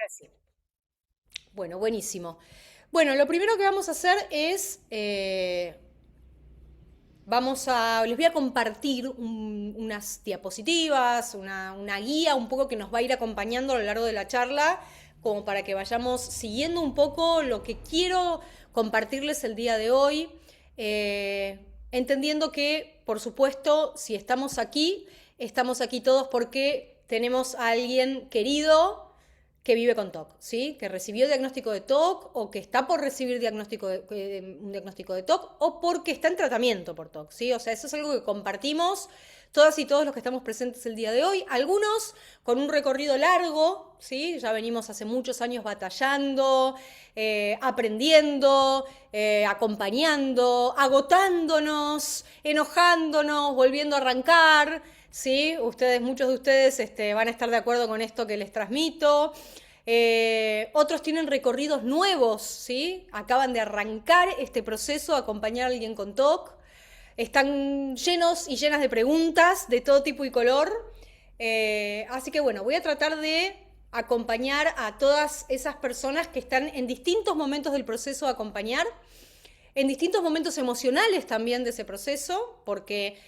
Sí. Bueno, buenísimo. Bueno, lo primero que vamos a hacer es, les voy a compartir unas diapositivas, una guía un poco que nos va a ir acompañando a lo largo de la charla, como para que vayamos siguiendo un poco lo que quiero compartirles el día de hoy, entendiendo que, por supuesto, si estamos aquí todos porque tenemos a alguien querido que vive con TOC, ¿sí? Que recibió diagnóstico de TOC o que está por recibir un diagnóstico de TOC o porque está en tratamiento por TOC, ¿sí? O sea, eso es algo que compartimos todas y todos los que estamos presentes el día de hoy, algunos con un recorrido largo, ¿sí? Ya venimos hace muchos años batallando, aprendiendo, acompañando, agotándonos, enojándonos, volviendo a arrancar, ¿sí? Muchos de ustedes van a estar de acuerdo con esto que les transmito. Otros tienen recorridos nuevos, ¿sí? Acaban de arrancar este proceso, acompañar a alguien con TOC. Están llenos y llenas de preguntas de todo tipo y color. Así que bueno, voy a tratar de acompañar a todas esas personas que están en distintos momentos del proceso de acompañar, en distintos momentos emocionales también de ese proceso, porque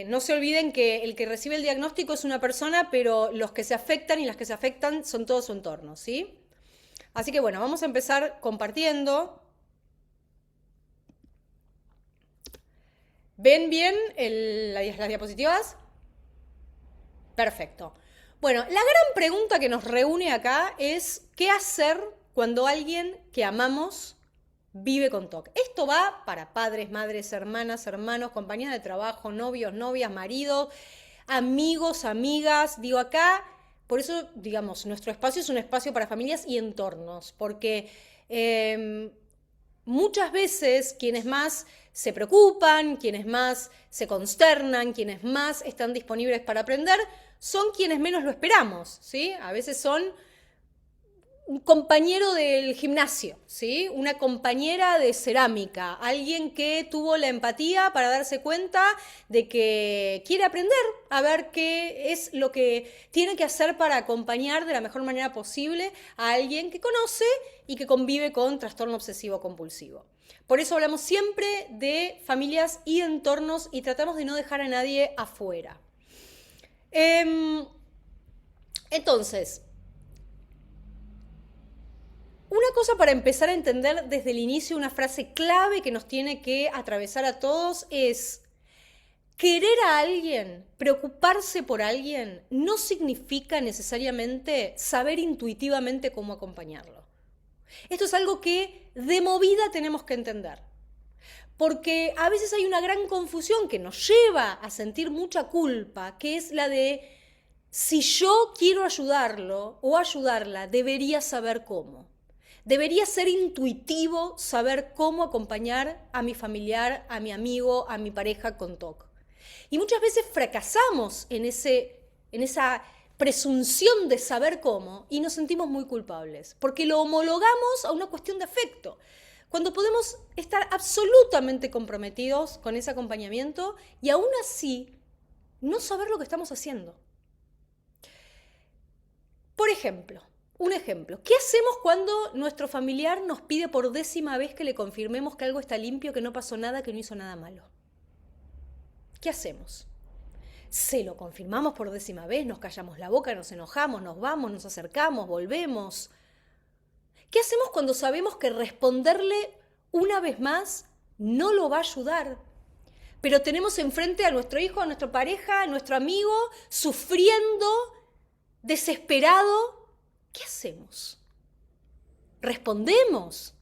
no se olviden que el que recibe el diagnóstico es una persona, pero los que se afectan y las que se afectan son todo su entorno, ¿sí? Así que bueno, vamos a empezar compartiendo. ¿Ven bien las diapositivas? Perfecto. Bueno, la gran pregunta que nos reúne acá es ¿qué hacer cuando alguien que amamos vive con TOC? Esto va para padres, madres, hermanas, hermanos, compañeras de trabajo, novios, novias, maridos, amigos, amigas. Digo, acá, por eso, digamos, nuestro espacio es un espacio para familias y entornos, porque muchas veces quienes más se preocupan, quienes más se consternan, quienes más están disponibles para aprender, son quienes menos lo esperamos, ¿sí? A veces son un compañero del gimnasio, ¿sí? Una compañera de cerámica, alguien que tuvo la empatía para darse cuenta de que quiere aprender a ver qué es lo que tiene que hacer para acompañar de la mejor manera posible a alguien que conoce y que convive con trastorno obsesivo compulsivo. Por eso hablamos siempre de familias y entornos y tratamos de no dejar a nadie afuera. Entonces, una cosa para empezar a entender desde el inicio, una frase clave que nos tiene que atravesar a todos es: querer a alguien, preocuparse por alguien, no significa necesariamente saber intuitivamente cómo acompañarlo. Esto es algo que de movida tenemos que entender. Porque a veces hay una gran confusión que nos lleva a sentir mucha culpa, que es la de si yo quiero ayudarlo o ayudarla, debería saber cómo. Debería ser intuitivo saber cómo acompañar a mi familiar, a mi amigo, a mi pareja con TOC. Y muchas veces fracasamos en esa presunción de saber cómo y nos sentimos muy culpables, porque lo homologamos a una cuestión de afecto, cuando podemos estar absolutamente comprometidos con ese acompañamiento y aún así no saber lo que estamos haciendo. Por ejemplo, un ejemplo, ¿qué hacemos cuando nuestro familiar nos pide por 10ª vez que le confirmemos que algo está limpio, que no pasó nada, que no hizo nada malo? ¿Qué hacemos? Se lo confirmamos por 10ª vez, nos callamos la boca, nos enojamos, nos vamos, nos acercamos, volvemos. ¿Qué hacemos cuando sabemos que responderle una vez más no lo va a ayudar? Pero tenemos enfrente a nuestro hijo, a nuestra pareja, a nuestro amigo, sufriendo, desesperado. ¿Qué hacemos? ¿Respondemos?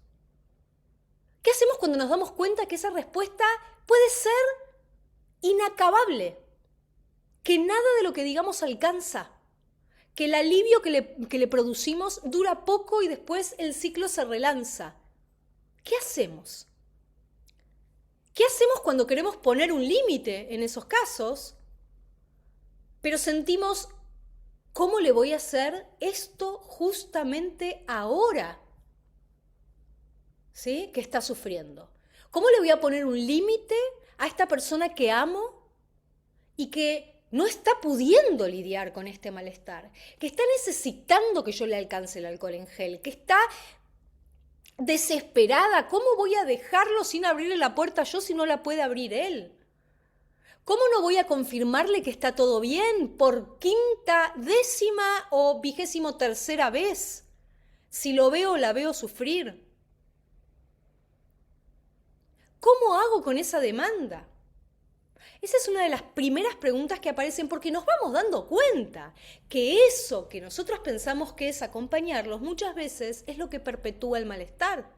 ¿Qué hacemos cuando nos damos cuenta que esa respuesta puede ser inacabable? Que nada de lo que digamos alcanza, que el alivio que le producimos dura poco y después el ciclo se relanza. ¿Qué hacemos? ¿Qué hacemos cuando queremos poner un límite en esos casos, pero sentimos cómo le voy a hacer esto justamente ahora? ¿Sí? Que está sufriendo. ¿Cómo le voy a poner un límite a esta persona que amo y que no está pudiendo lidiar con este malestar, que está necesitando que yo le alcance el alcohol en gel, que está desesperada. ¿Cómo voy a dejarlo sin abrirle la puerta yo si no la puede abrir él? ¿Cómo no voy a confirmarle que está todo bien por quinta, décima o 23ª vez? Si lo veo o la veo sufrir. ¿Cómo hago con esa demanda? Esa es una de las primeras preguntas que aparecen porque nos vamos dando cuenta que eso que nosotros pensamos que es acompañarlos muchas veces es lo que perpetúa el malestar.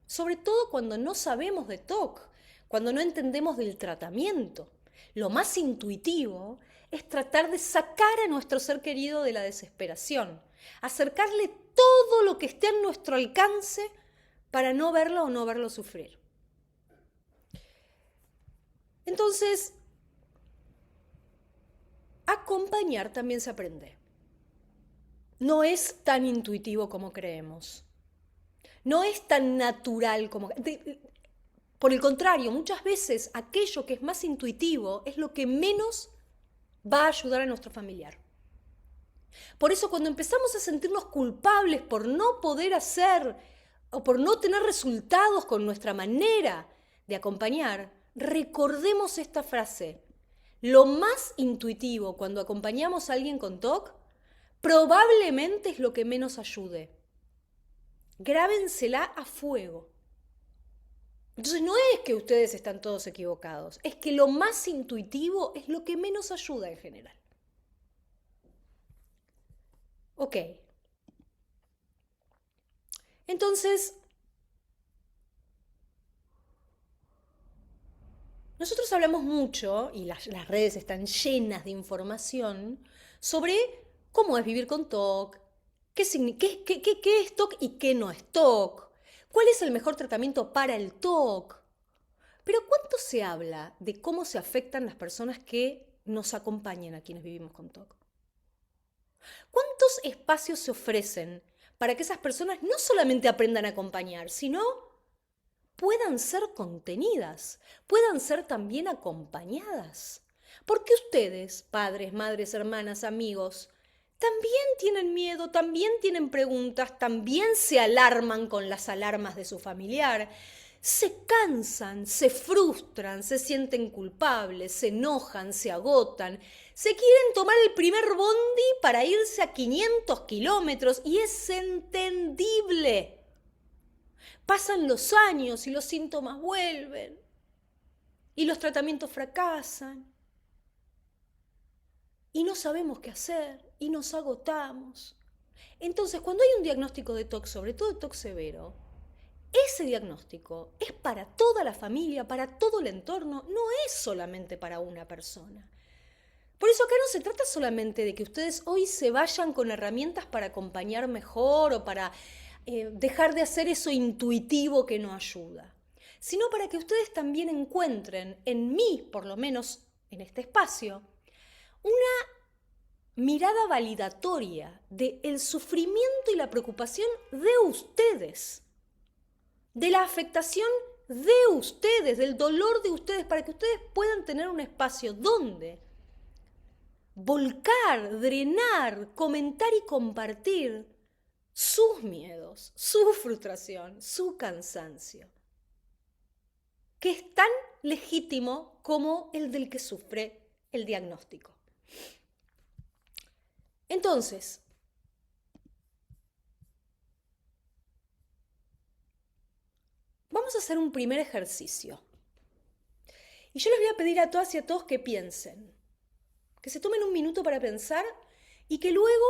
Sobre todo cuando no sabemos de TOC, cuando no entendemos del tratamiento. Lo más intuitivo es tratar de sacar a nuestro ser querido de la desesperación, acercarle todo lo que esté a nuestro alcance para no verlo o no verlo sufrir. Entonces, acompañar también se aprende. No es tan intuitivo como creemos. No es tan natural como... Por el contrario, muchas veces aquello que es más intuitivo es lo que menos va a ayudar a nuestro familiar. Por eso cuando empezamos a sentirnos culpables por no poder hacer o por no tener resultados con nuestra manera de acompañar, recordemos esta frase. Lo más intuitivo cuando acompañamos a alguien con TOC probablemente es lo que menos ayude. Grábensela a fuego. Entonces no es que ustedes están todos equivocados, es que lo más intuitivo es lo que menos ayuda en general. Ok. Entonces, nosotros hablamos mucho, y las redes están llenas de información, sobre cómo es vivir con TOC, qué es TOC y qué no es TOC, cuál es el mejor tratamiento para el TOC. Pero ¿cuánto se habla de cómo se afectan las personas que nos acompañan a quienes vivimos con TOC? ¿Cuántos espacios se ofrecen para que esas personas no solamente aprendan a acompañar, sino puedan ser contenidas, puedan ser también acompañadas? Porque ustedes, padres, madres, hermanas, amigos, también tienen miedo, también tienen preguntas, también se alarman con las alarmas de su familiar, se cansan, se frustran, se sienten culpables, se enojan, se agotan, se quieren tomar el primer bondi para irse a 500 kilómetros y es entendible. Pasan los años y los síntomas vuelven y los tratamientos fracasan y no sabemos qué hacer y nos agotamos. Entonces, cuando hay un diagnóstico de TOC, sobre todo de TOC severo, ese diagnóstico es para toda la familia, para todo el entorno, no es solamente para una persona. Por eso acá no se trata solamente de que ustedes hoy se vayan con herramientas para acompañar mejor o para dejar de hacer eso intuitivo que no ayuda, sino para que ustedes también encuentren en mí, por lo menos en este espacio, una mirada validatoria del sufrimiento y la preocupación de ustedes, de la afectación de ustedes, del dolor de ustedes, para que ustedes puedan tener un espacio donde volcar, drenar, comentar y compartir sus miedos, su frustración, su cansancio, que es tan legítimo como el del que sufre el diagnóstico. Entonces, vamos a hacer un primer ejercicio. Y yo les voy a pedir a todas y a todos que piensen, que se tomen un minuto para pensar y que luego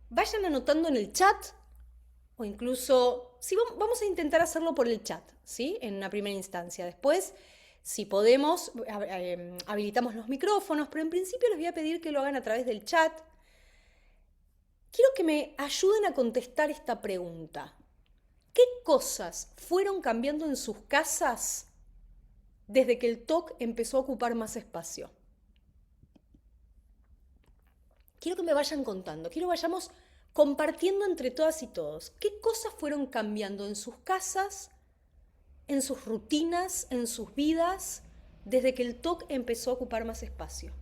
vayan anotando en el chat o incluso, sí, vamos a intentar hacerlo por el chat, ¿sí? En una primera instancia. Después, si podemos, habilitamos los micrófonos, pero en principio les voy a pedir que lo hagan a través del chat. Quiero que me ayuden a contestar esta pregunta. ¿Qué cosas fueron cambiando en sus casas desde que el TOC empezó a ocupar más espacio? Quiero que me vayan contando, quiero que vayamos compartiendo entre todas y todos qué cosas fueron cambiando en sus casas, en sus rutinas, en sus vidas, desde que el TOC empezó a ocupar más espacio.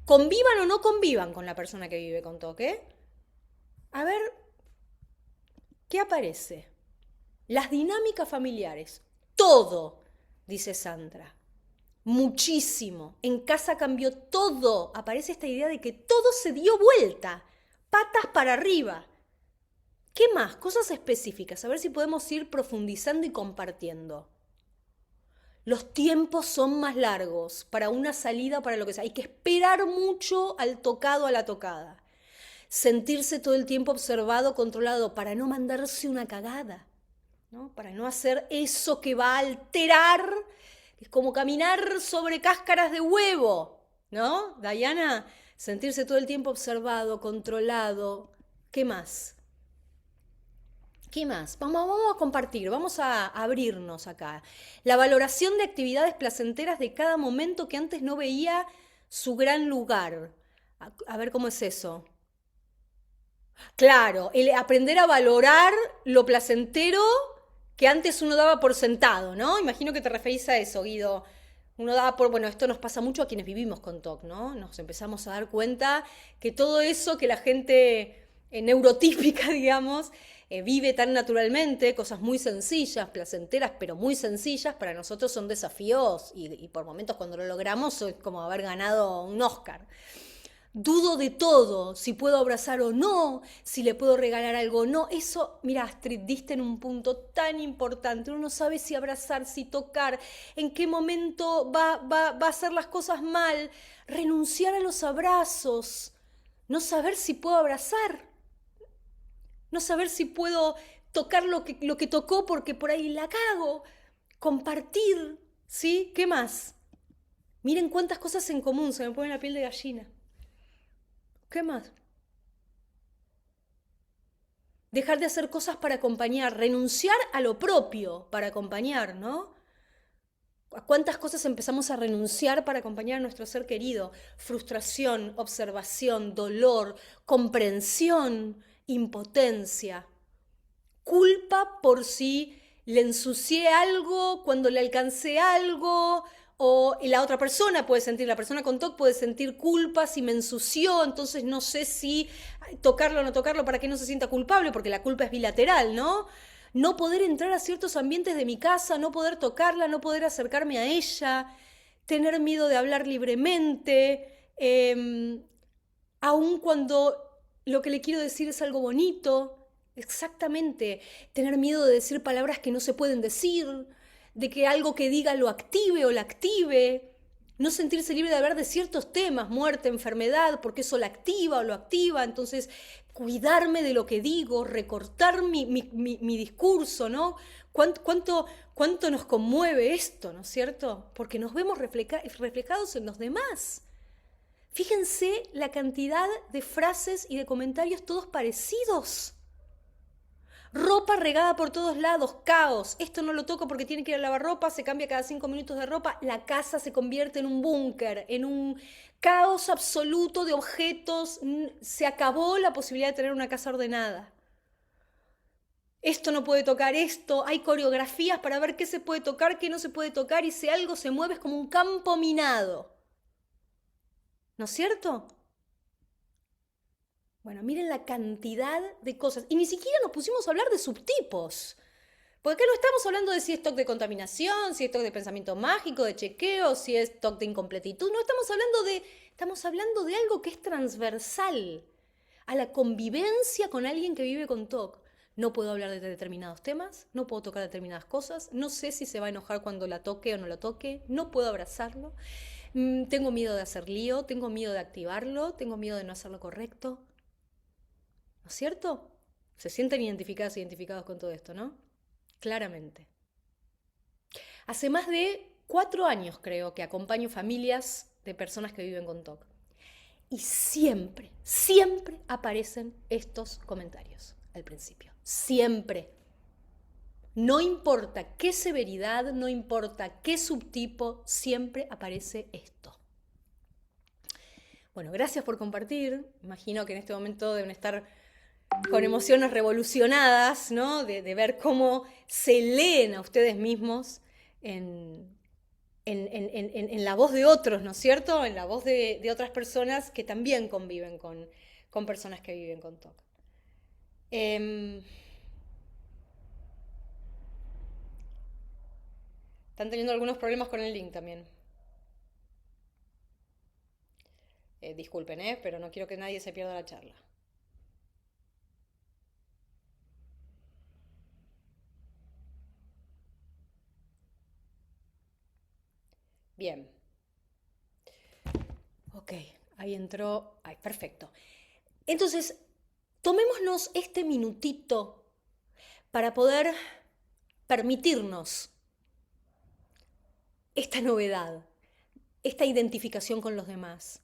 Convivan o no convivan con la persona que vive con TOC, ¿eh? A ver, ¿qué aparece? Las dinámicas familiares. Todo, dice Sandra. Muchísimo. En casa cambió todo. Aparece esta idea de que todo se dio vuelta. Patas para arriba. ¿Qué más? Cosas específicas. A ver si podemos ir profundizando y compartiendo. Los tiempos son más largos para una salida, para lo que sea. Hay que esperar mucho al tocado, a la tocada. Sentirse todo el tiempo observado, controlado, para no mandarse una cagada, ¿no? Para no hacer eso que va a alterar. Es como caminar sobre cáscaras de huevo, ¿no? Diana, sentirse todo el tiempo observado, controlado. ¿Qué más? ¿Qué más? Vamos a compartir, vamos a abrirnos acá. La valoración de actividades placenteras de cada momento que antes no veía su gran lugar. A ver cómo es eso. Claro, el aprender a valorar lo placentero que antes uno daba por sentado, ¿no? Imagino que te referís a eso, Guido. Uno daba por, bueno, esto nos pasa mucho a quienes vivimos con TOC, ¿no? Nos empezamos a dar cuenta que todo eso que la gente neurotípica, digamos, vive tan naturalmente, cosas muy sencillas, placenteras, pero muy sencillas, para nosotros son desafíos y por momentos cuando lo logramos es como haber ganado un Oscar. Dudo de todo, si puedo abrazar o no, si le puedo regalar algo o no. Eso, mira, Astrid, diste en un punto tan importante. Uno no sabe si abrazar, si tocar, en qué momento va a hacer las cosas mal. Renunciar a los abrazos, no saber si puedo abrazar, no saber si puedo tocar lo que tocó porque por ahí la cago. Compartir, ¿sí? ¿Qué más? Miren cuántas cosas en común, se me pone la piel de gallina. ¿Qué más? Dejar de hacer cosas para acompañar, renunciar a lo propio para acompañar, ¿no? ¿A cuántas cosas empezamos a renunciar para acompañar a nuestro ser querido? Frustración, observación, dolor, comprensión, impotencia. Culpa por si le ensucié algo, cuando le alcancé algo, o la otra persona puede sentir, la persona con TOC puede sentir culpa si me ensució, entonces no sé si tocarlo o no tocarlo para que no se sienta culpable, porque la culpa es bilateral, ¿no? No poder entrar a ciertos ambientes de mi casa, no poder tocarla, no poder acercarme a ella, tener miedo de hablar libremente, aun cuando lo que le quiero decir es algo bonito. Exactamente, tener miedo de decir palabras que no se pueden decir, de que algo que diga lo active o la active, no sentirse libre de hablar de ciertos temas, muerte, enfermedad, porque eso la activa o lo activa, entonces cuidarme de lo que digo, recortar mi discurso, ¿no? ¿Cuánto nos conmueve esto, ¿no es cierto? Porque nos vemos reflejados en los demás. Fíjense la cantidad de frases y de comentarios todos parecidos. Ropa regada por todos lados, caos. Esto no lo toco porque tiene que ir a lavar ropa, se cambia cada 5 minutos de ropa. La casa se convierte en un búnker, en un caos absoluto de objetos. Se acabó la posibilidad de tener una casa ordenada. Esto no puede tocar esto, hay coreografías para ver qué se puede tocar, qué no se puede tocar, y si algo se mueve es como un campo minado. ¿No es cierto? Bueno, miren la cantidad de cosas. Y ni siquiera nos pusimos a hablar de subtipos. Porque acá no estamos hablando de si es TOC de contaminación, si es TOC de pensamiento mágico, de chequeo, si es TOC de incompletitud. No, estamos hablando de algo que es transversal a la convivencia con alguien que vive con TOC. No puedo hablar de determinados temas, no puedo tocar determinadas cosas, no sé si se va a enojar cuando la toque o no la toque, no puedo abrazarlo. Tengo miedo de hacer lío, tengo miedo de activarlo, tengo miedo de no hacerlo correcto. ¿No es cierto? Se sienten identificados con todo esto, ¿no? Claramente. Hace más de 4 años creo que acompaño familias de personas que viven con TOC. Y siempre aparecen estos comentarios al principio. Siempre. No importa qué severidad, no importa qué subtipo, siempre aparece esto. Bueno, gracias por compartir. Imagino que en este momento deben estar con emociones revolucionadas, ¿no? De ver cómo se leen a ustedes mismos en en la voz de otros, ¿no es cierto? En la voz de otras personas que también conviven con personas que viven con TOC. Están teniendo algunos problemas con el link también. Disculpen, pero no quiero que nadie se pierda la charla. Bien. Ok, ahí entró. Ay, perfecto. Entonces, tomémonos este minutito para poder permitirnos esta novedad, esta identificación con los demás,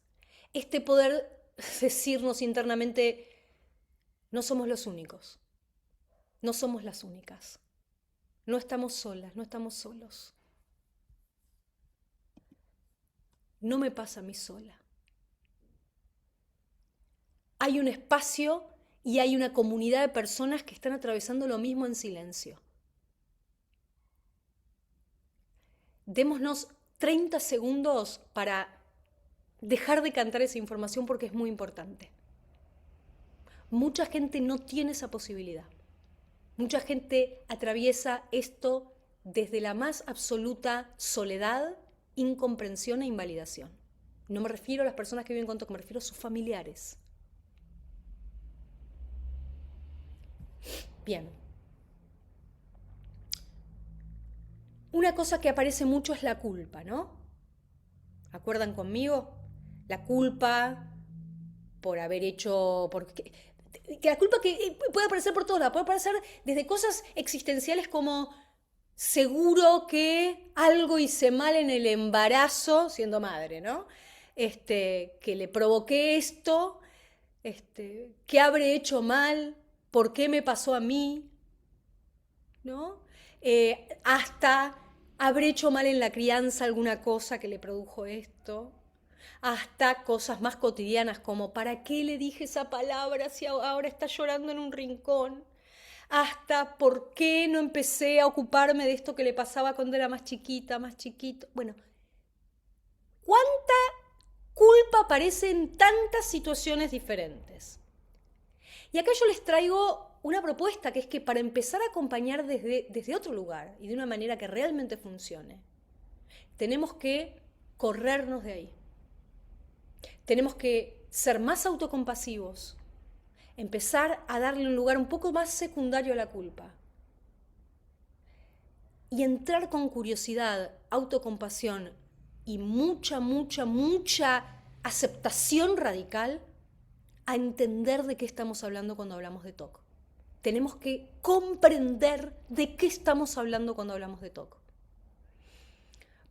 este poder decirnos internamente, no somos los únicos, no somos las únicas, no estamos solas, no estamos solos. No me pasa a mí sola. Hay un espacio y hay una comunidad de personas que están atravesando lo mismo en silencio. Démonos 30 segundos para dejar de cantar esa información porque es muy importante. Mucha gente no tiene esa posibilidad. Mucha gente atraviesa esto desde la más absoluta soledad, incomprensión e invalidación. No me refiero a las personas que viven con TOC, me refiero a sus familiares. Bien. Una cosa que aparece mucho es la culpa, ¿no? ¿Acuerdan conmigo? La culpa por haber hecho... que la culpa que puede aparecer por todos lados, puede aparecer desde cosas existenciales como seguro que algo hice mal en el embarazo, siendo madre, ¿no? Que le provoqué esto, ¿qué habré hecho mal? ¿Por qué me pasó a mí? ¿No? Hasta habré hecho mal en la crianza alguna cosa que le produjo esto, hasta cosas más cotidianas como ¿para qué le dije esa palabra si ahora está llorando en un rincón? Hasta ¿por qué no empecé a ocuparme de esto que le pasaba cuando era más chiquita, más chiquito? Bueno, ¿cuánta culpa aparece en tantas situaciones diferentes? Y acá yo les traigo una propuesta, que es que para empezar a acompañar desde otro lugar y de una manera que realmente funcione, tenemos que corrernos de ahí. Tenemos que ser más autocompasivos, empezar a darle un lugar un poco más secundario a la culpa y entrar con curiosidad, autocompasión y mucha aceptación radical a entender de qué estamos hablando cuando hablamos de TOC. Tenemos que comprender de qué estamos hablando cuando hablamos de TOC.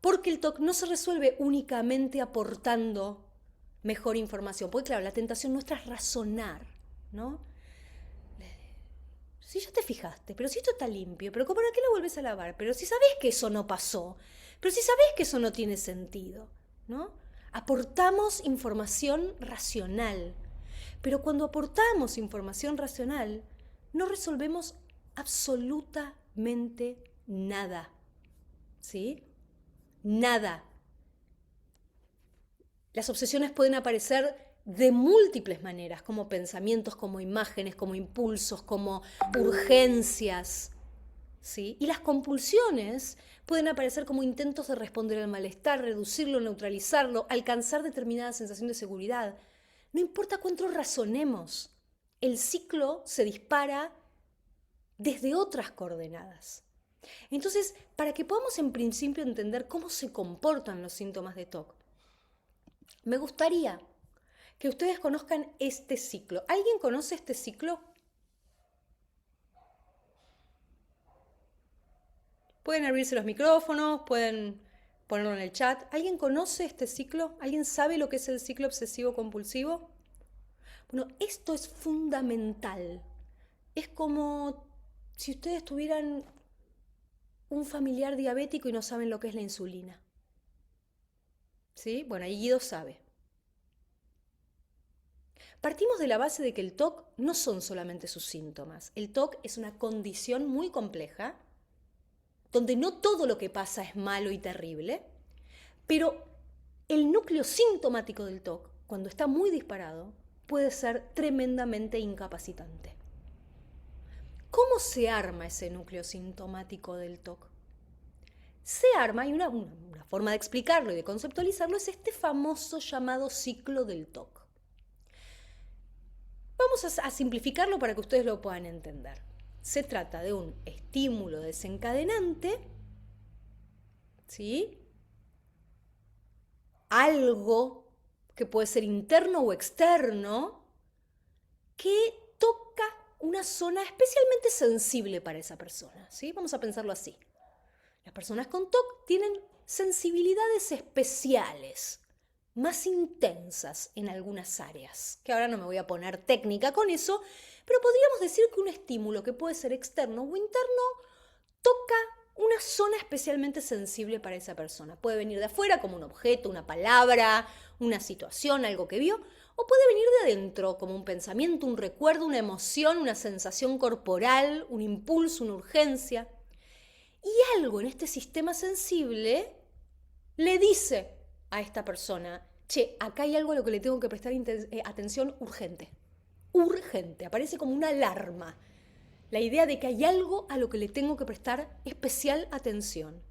Porque el TOC no se resuelve únicamente aportando mejor información. Porque claro, la tentación nuestra es razonar, ¿no? Si ya te fijaste, pero si esto está limpio, pero ¿para qué lo vuelves a lavar? Pero si sabés que eso no pasó, pero si sabés que eso no tiene sentido, ¿no? Aportamos información racional. Pero cuando aportamos información racional, no resolvemos absolutamente nada. ¿Sí? Nada. Las obsesiones pueden aparecer de múltiples maneras, como pensamientos, como imágenes, como impulsos, como urgencias. ¿Sí? Y las compulsiones pueden aparecer como intentos de responder al malestar, reducirlo, neutralizarlo, alcanzar determinada sensación de seguridad. No importa cuánto razonemos, el ciclo se dispara desde otras coordenadas. Entonces, para que podamos en principio entender cómo se comportan los síntomas de TOC, me gustaría que ustedes conozcan este ciclo. ¿Alguien conoce este ciclo? Pueden abrirse los micrófonos, pueden ponerlo en el chat. ¿Alguien conoce este ciclo? ¿Alguien sabe lo que es el ciclo obsesivo-compulsivo? Bueno, esto es fundamental. Es como si ustedes tuvieran un familiar diabético y no saben lo que es la insulina. ¿Sí? Bueno, ahí Guido sabe. Partimos de la base de que el TOC no son solamente sus síntomas. El TOC es una condición muy compleja, donde no todo lo que pasa es malo y terrible, Pero el núcleo sintomático del TOC, cuando está muy disparado, puede ser tremendamente incapacitante. ¿Cómo se arma ese núcleo sintomático del TOC? Se arma, y una forma de explicarlo y de conceptualizarlo es este famoso llamado ciclo del TOC. Vamos a simplificarlo para que ustedes lo puedan entender. Se trata de un estímulo desencadenante, ¿sí? Algo que puede ser interno o externo, que toca una zona especialmente sensible para esa persona, ¿sí? Vamos a pensarlo así. Las personas con TOC tienen sensibilidades especiales, más intensas en algunas áreas, que ahora no me voy a poner técnica con eso, pero podríamos decir que un estímulo que puede ser externo o interno toca una zona especialmente sensible para esa persona. Puede venir de afuera como un objeto, una palabra, una situación, algo que vio, o puede venir de adentro como un pensamiento, un recuerdo, una emoción, una sensación corporal, un impulso, una urgencia. Y algo en este sistema sensible le dice a esta persona, che, acá hay algo a lo que le tengo que prestar atención urgente. Urgente, aparece como una alarma. La idea de que hay algo a lo que le tengo que prestar especial atención.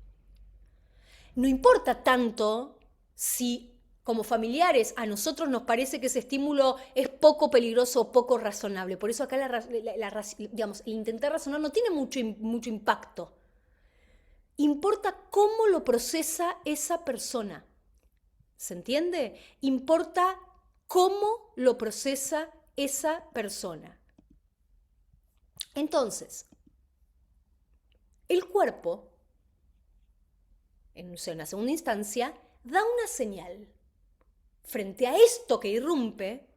No importa tanto si como familiares a nosotros nos parece que ese estímulo es poco peligroso o poco razonable. Por eso acá el intentar razonar no tiene mucho impacto. Importa cómo lo procesa esa persona. ¿Se entiende? Importa cómo lo procesa esa persona. Entonces, el cuerpo, en una segunda instancia, da una señal. Frente a esto que irrumpe,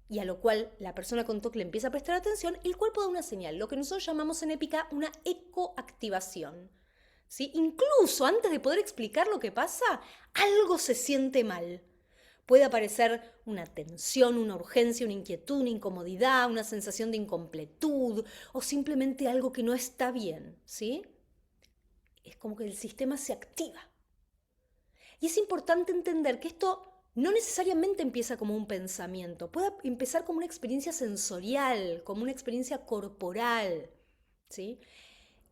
y a lo cual la persona con TOC le empieza a prestar atención, el cuerpo da una señal, lo que nosotros llamamos en épica una ecoactivación. ¿Sí? Incluso antes de poder explicar lo que pasa, algo se siente mal. Puede aparecer una tensión, una urgencia, una inquietud, una incomodidad, una sensación de incompletud o simplemente algo que no está bien, ¿sí? Es como que el sistema se activa. Y es importante entender que esto no necesariamente empieza como un pensamiento, puede empezar como una experiencia sensorial, como una experiencia corporal, ¿sí?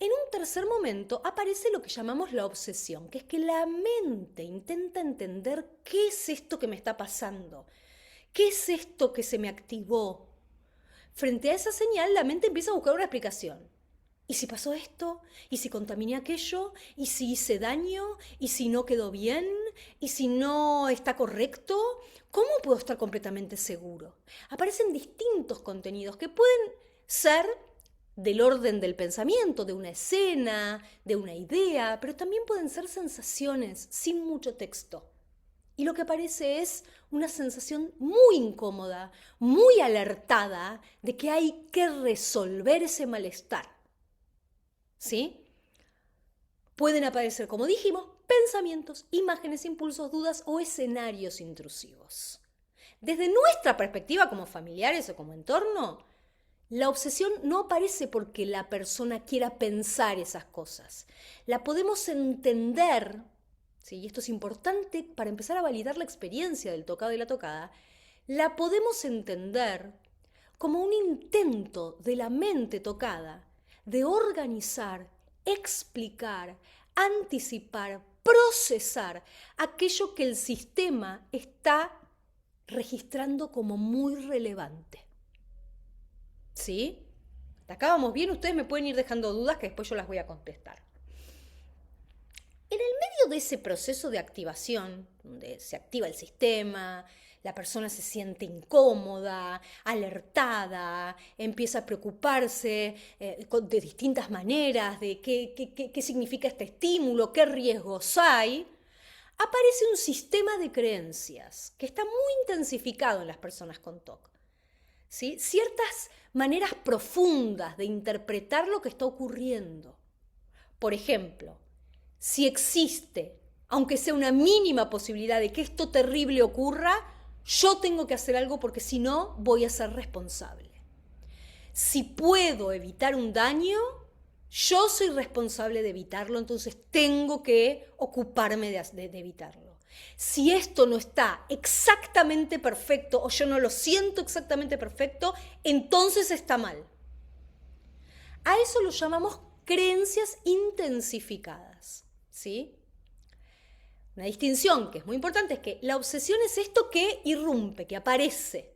En un tercer momento aparece lo que llamamos la obsesión, que es que la mente intenta entender qué es esto que me está pasando, qué es esto que se me activó. Frente a esa señal, la mente empieza a buscar una explicación. ¿Y si pasó esto? ¿Y si contaminé aquello? ¿Y si hice daño? ¿Y si no quedó bien? ¿Y si no está correcto? ¿Cómo puedo estar completamente seguro? Aparecen distintos contenidos que pueden ser del orden del pensamiento, de una escena, de una idea, pero también pueden ser sensaciones sin mucho texto. Y lo que aparece es una sensación muy incómoda, muy alertada de que hay que resolver ese malestar. ¿Sí? Pueden aparecer, como dijimos, pensamientos, imágenes, impulsos, dudas o escenarios intrusivos. Desde nuestra perspectiva como familiares o como entorno, la obsesión no aparece porque la persona quiera pensar esas cosas. La podemos entender, ¿sí? Y esto es importante para empezar a validar la experiencia del tocado y la tocada, la podemos entender como un intento de la mente tocada de organizar, explicar, anticipar, procesar aquello que el sistema está registrando como muy relevante. ¿Sí? ¿Hasta acá vamos bien? Ustedes me pueden ir dejando dudas que después yo las voy a contestar. En el medio de ese proceso de activación, donde se activa el sistema, la persona se siente incómoda, alertada, empieza a preocuparse de distintas maneras de qué significa este estímulo, qué riesgos hay, aparece un sistema de creencias que está muy intensificado en las personas con TOC. ¿Sí? Ciertas maneras profundas de interpretar lo que está ocurriendo. Por ejemplo, si existe, aunque sea una mínima posibilidad de que esto terrible ocurra, yo tengo que hacer algo porque si no voy a ser responsable. Si puedo evitar un daño, yo soy responsable de evitarlo, entonces tengo que ocuparme de evitarlo. Si esto no está exactamente perfecto o yo no lo siento exactamente perfecto, entonces está mal. A eso lo llamamos creencias intensificadas, ¿sí? Una distinción que es muy importante es que la obsesión es esto que irrumpe, que aparece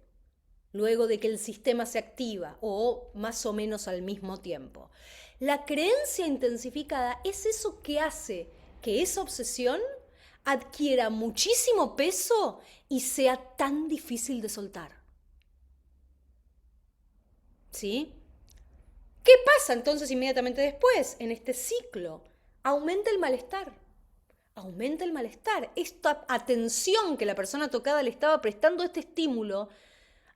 luego de que el sistema se activa o más o menos al mismo tiempo. La creencia intensificada es eso que hace que esa obsesión adquiera muchísimo peso y sea tan difícil de soltar. ¿Sí? ¿Qué pasa entonces inmediatamente después? En este ciclo, aumenta el malestar. Aumenta el malestar. Esta atención que la persona tocada le estaba prestando a este estímulo,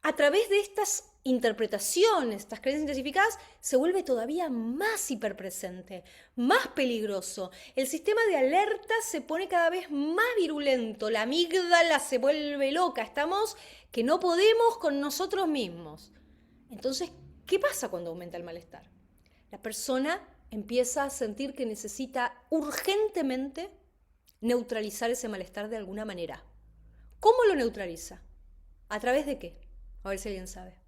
a través de estas interpretaciones, estas creencias intensificadas, se vuelve todavía más hiperpresente, más peligroso. El sistema de alerta se pone cada vez más virulento, la amígdala se vuelve loca, estamos que no podemos con nosotros mismos. Entonces, ¿qué pasa cuando aumenta el malestar? La persona empieza a sentir que necesita urgentemente neutralizar ese malestar de alguna manera. ¿Cómo lo neutraliza? ¿A través de qué? A ver si alguien sabe.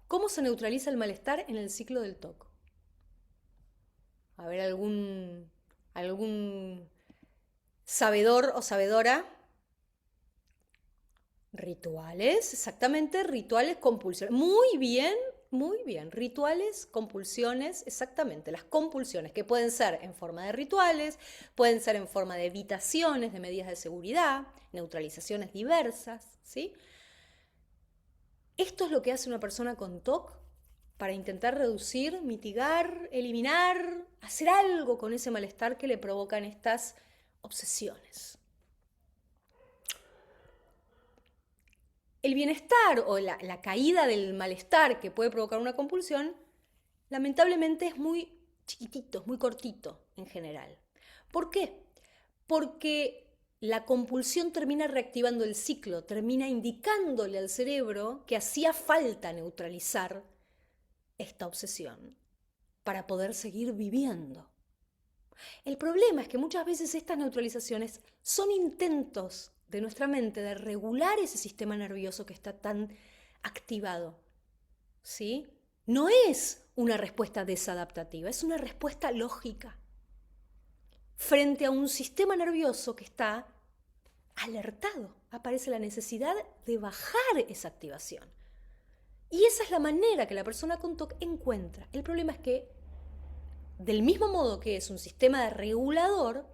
¿Cómo se neutraliza el malestar en el ciclo del TOC? A ver, algún sabedor o sabedora. Rituales, exactamente, rituales, compulsiones. Muy bien, muy bien. Rituales, compulsiones, exactamente. Las compulsiones que pueden ser en forma de rituales, pueden ser en forma de evitaciones, de medidas de seguridad, neutralizaciones diversas, ¿sí? Esto es lo que hace una persona con TOC para intentar reducir, mitigar, eliminar, hacer algo con ese malestar que le provocan estas obsesiones. El bienestar o la caída del malestar que puede provocar una compulsión, lamentablemente es muy chiquitito, es muy cortito en general. ¿Por qué? Porque la compulsión termina reactivando el ciclo, termina indicándole al cerebro que hacía falta neutralizar esta obsesión para poder seguir viviendo. El problema es que muchas veces estas neutralizaciones son intentos de nuestra mente de regular ese sistema nervioso que está tan activado, ¿sí? No es una respuesta desadaptativa, es una respuesta lógica frente a un sistema nervioso que está alertado. Aparece la necesidad de bajar esa activación. Y esa es la manera que la persona con TOC encuentra. El problema es que, del mismo modo que es un sistema de regulador,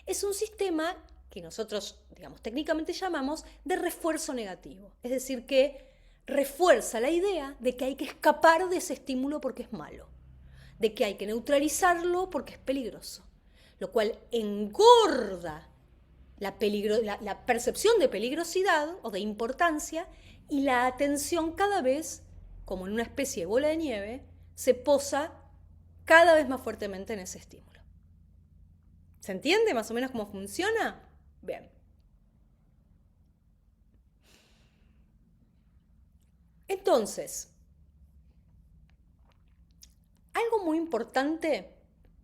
es un sistema que nosotros, digamos, técnicamente llamamos de refuerzo negativo. Es decir, que refuerza la idea de que hay que escapar de ese estímulo porque es malo, de que hay que neutralizarlo porque es peligroso, lo cual engorda la percepción de peligrosidad o de importancia y la atención cada vez, como en una especie de bola de nieve, se posa cada vez más fuertemente en ese estímulo. ¿Se entiende más o menos cómo funciona? Bien. Entonces, algo muy importante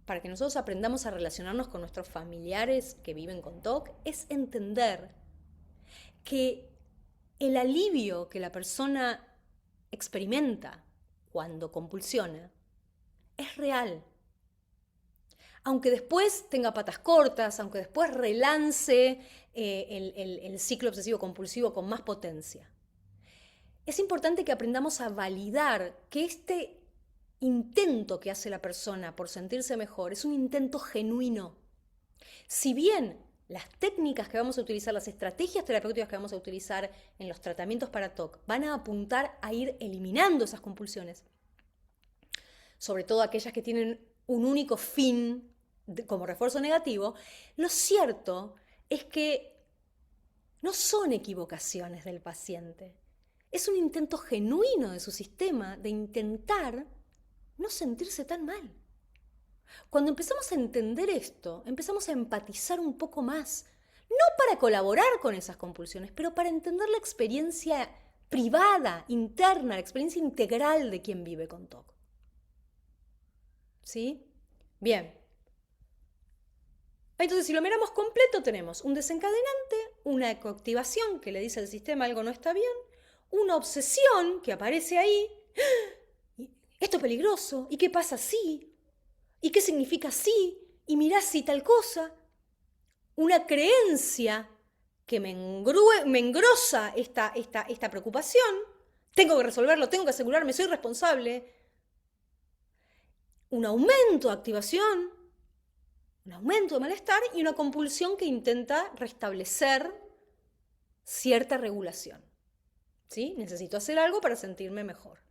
para que nosotros aprendamos a relacionarnos con nuestros familiares que viven con TOC es entender que el alivio que la persona experimenta cuando compulsiona es real. Aunque después tenga patas cortas, aunque después relance el ciclo obsesivo compulsivo con más potencia. Es importante que aprendamos a validar que este intento que hace la persona por sentirse mejor es un intento genuino. Si bien las técnicas que vamos a utilizar, las estrategias terapéuticas que vamos a utilizar en los tratamientos para TOC van a apuntar a ir eliminando esas compulsiones, sobre todo aquellas que tienen un único fin como refuerzo negativo, lo cierto es que no son equivocaciones del paciente. Es un intento genuino de su sistema de intentar no sentirse tan mal. Cuando empezamos a entender esto, empezamos a empatizar un poco más, no para colaborar con esas compulsiones, pero para entender la experiencia privada, interna, la experiencia integral de quien vive con TOC. ¿Sí? Bien. Entonces, si lo miramos completo, tenemos un desencadenante, una ecoactivación que le dice al sistema algo no está bien, una obsesión que aparece ahí. Esto es peligroso. ¿Y qué pasa si? ¿Y qué significa si? Y mirá si tal cosa. Una creencia que me engrosa esta preocupación. Tengo que resolverlo, tengo que asegurarme, soy responsable. Un aumento de activación, un aumento de malestar y una compulsión que intenta restablecer cierta regulación. ¿Sí? Necesito hacer algo para sentirme mejor.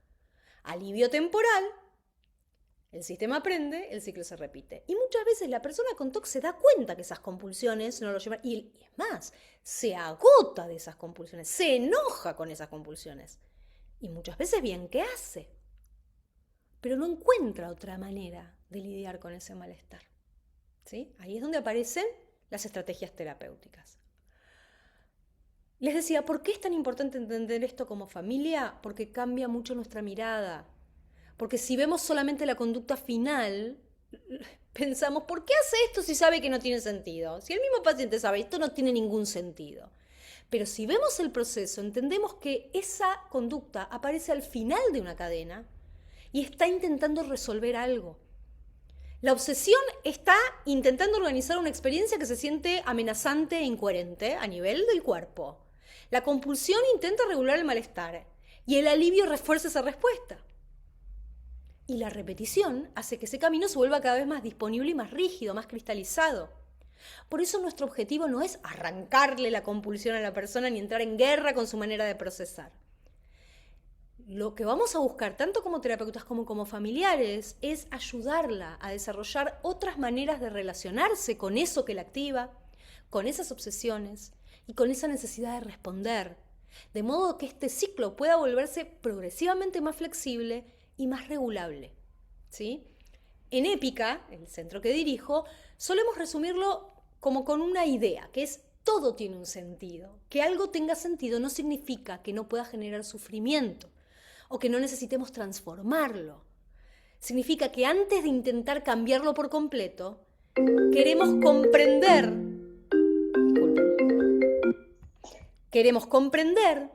Alivio temporal, el sistema aprende, el ciclo se repite. Y muchas veces la persona con TOC se da cuenta que esas compulsiones no lo llevan. Y es más, se agota de esas compulsiones, se enoja con esas compulsiones. Y muchas veces bien, ¿qué hace? Pero no encuentra otra manera de lidiar con ese malestar. ¿Sí? Ahí es donde aparecen las estrategias terapéuticas. Les decía, ¿por qué es tan importante entender esto como familia? Porque cambia mucho nuestra mirada. Porque si vemos solamente la conducta final, pensamos, ¿por qué hace esto si sabe que no tiene sentido? Si el mismo paciente sabe, esto no tiene ningún sentido. Pero si vemos el proceso, entendemos que esa conducta aparece al final de una cadena y está intentando resolver algo. La obsesión está intentando organizar una experiencia que se siente amenazante e incoherente a nivel del cuerpo. La compulsión intenta regular el malestar y el alivio refuerza esa respuesta. Y la repetición hace que ese camino se vuelva cada vez más disponible y más rígido, más cristalizado. Por eso nuestro objetivo no es arrancarle la compulsión a la persona ni entrar en guerra con su manera de procesar. Lo que vamos a buscar, tanto como terapeutas como como familiares, es ayudarla a desarrollar otras maneras de relacionarse con eso que la activa, con esas obsesiones y con esa necesidad de responder, de modo que este ciclo pueda volverse progresivamente más flexible y más regulable. ¿Sí? En Épica, el centro que dirijo, solemos resumirlo como con una idea, que es todo tiene un sentido. Que algo tenga sentido no significa que no pueda generar sufrimiento o que no necesitemos transformarlo. Significa que antes de intentar cambiarlo por completo, queremos comprender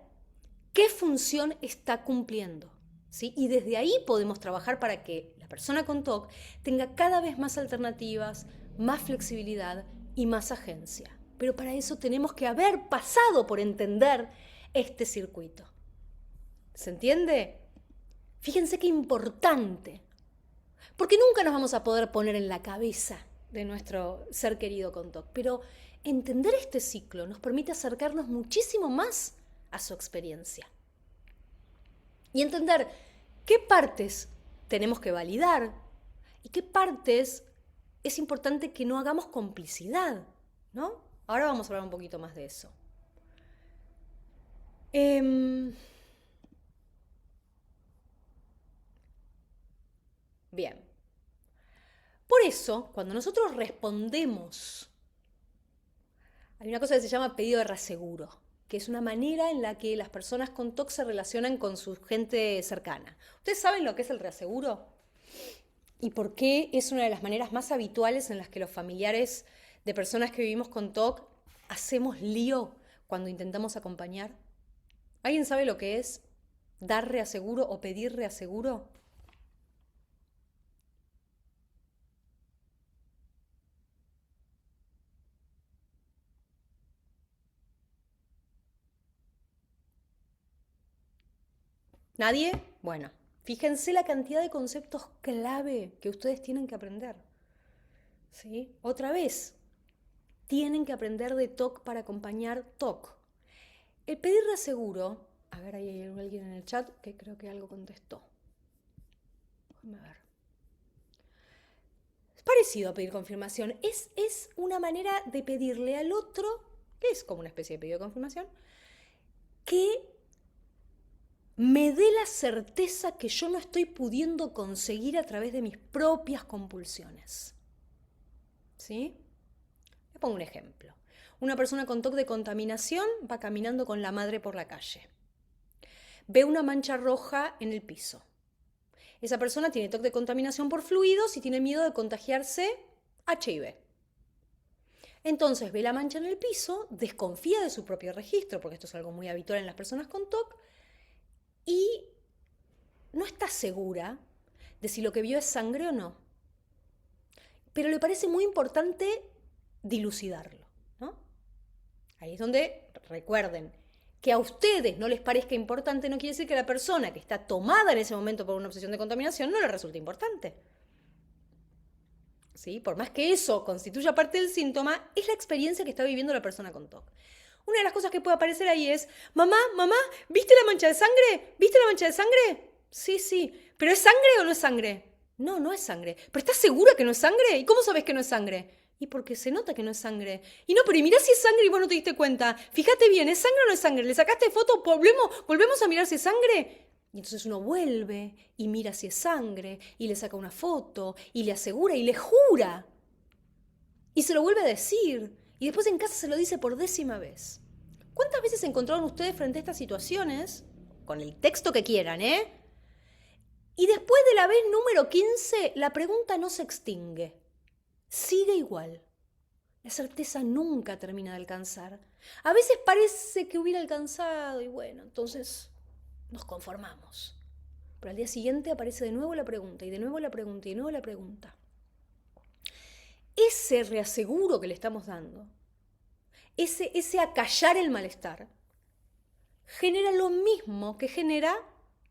qué función está cumpliendo. ¿Sí? Y desde ahí podemos trabajar para que la persona con TOC tenga cada vez más alternativas, más flexibilidad y más agencia. Pero para eso tenemos que haber pasado por entender este circuito. ¿Se entiende? Fíjense qué importante. Porque nunca nos vamos a poder poner en la cabeza de nuestro ser querido con TOC. Pero entender este ciclo nos permite acercarnos muchísimo más a su experiencia. Y entender qué partes tenemos que validar y qué partes es importante que no hagamos complicidad, ¿no? Ahora vamos a hablar un poquito más de eso. Bien. Por eso, cuando nosotros respondemos, hay una cosa que se llama pedido de reaseguro, que es una manera en la que las personas con TOC se relacionan con su gente cercana. ¿Ustedes saben lo que es el reaseguro? ¿Y por qué es una de las maneras más habituales en las que los familiares de personas que vivimos con TOC hacemos lío cuando intentamos acompañar? ¿Alguien sabe lo que es dar reaseguro o pedir reaseguro? ¿Nadie? Bueno, fíjense la cantidad de conceptos clave que ustedes tienen que aprender. ¿Sí? Otra vez, tienen que aprender de TOC para acompañar TOC. El pedir reaseguro, a ver, ahí hay alguien en el chat que creo que algo contestó. Déjame ver. Es parecido a pedir confirmación. Es una manera de pedirle al otro, que es como una especie de pedido de confirmación, que me dé la certeza que yo no estoy pudiendo conseguir a través de mis propias compulsiones. ¿Sí? Le pongo un ejemplo. Una persona con TOC de contaminación va caminando con la madre por la calle. Ve una mancha roja en el piso. Esa persona tiene TOC de contaminación por fluidos y tiene miedo de contagiarse HIV. Entonces ve la mancha en el piso, desconfía de su propio registro, porque esto es algo muy habitual en las personas con TOC, y no está segura de si lo que vio es sangre o no. Pero le parece muy importante dilucidarlo, ¿no? Ahí es donde, recuerden, que a ustedes no les parezca importante no quiere decir que a la persona que está tomada en ese momento por una obsesión de contaminación no le resulte importante. ¿Sí? Por más que eso constituya parte del síntoma, es la experiencia que está viviendo la persona con TOC. Una de las cosas que puede aparecer ahí es, mamá, mamá, ¿viste la mancha de sangre? ¿Viste la mancha de sangre? Sí, sí. ¿Pero es sangre o no es sangre? No, no es sangre. ¿Pero estás segura que no es sangre? ¿Y cómo sabes que no es sangre? Y porque se nota que no es sangre. Y no, pero y mirá si es sangre y vos no te diste cuenta. Fíjate bien, ¿es sangre o no es sangre? ¿Le sacaste foto? ¿Volvemos a mirar si es sangre? Y entonces uno vuelve y mira si es sangre y le saca una foto y le asegura y le jura. Y se lo vuelve a decir. Y después en casa se lo dice por 10ª vez. ¿Cuántas veces se encontraron ustedes frente a estas situaciones? Con el texto que quieran, ¿eh? Y después de la vez número 15, la pregunta no se extingue. Sigue igual. La certeza nunca termina de alcanzar. A veces parece que hubiera alcanzado y bueno, entonces nos conformamos. Pero al día siguiente aparece de nuevo la pregunta y de nuevo la pregunta y de nuevo la pregunta. Ese reaseguro que le estamos dando, ese acallar el malestar, genera lo mismo que genera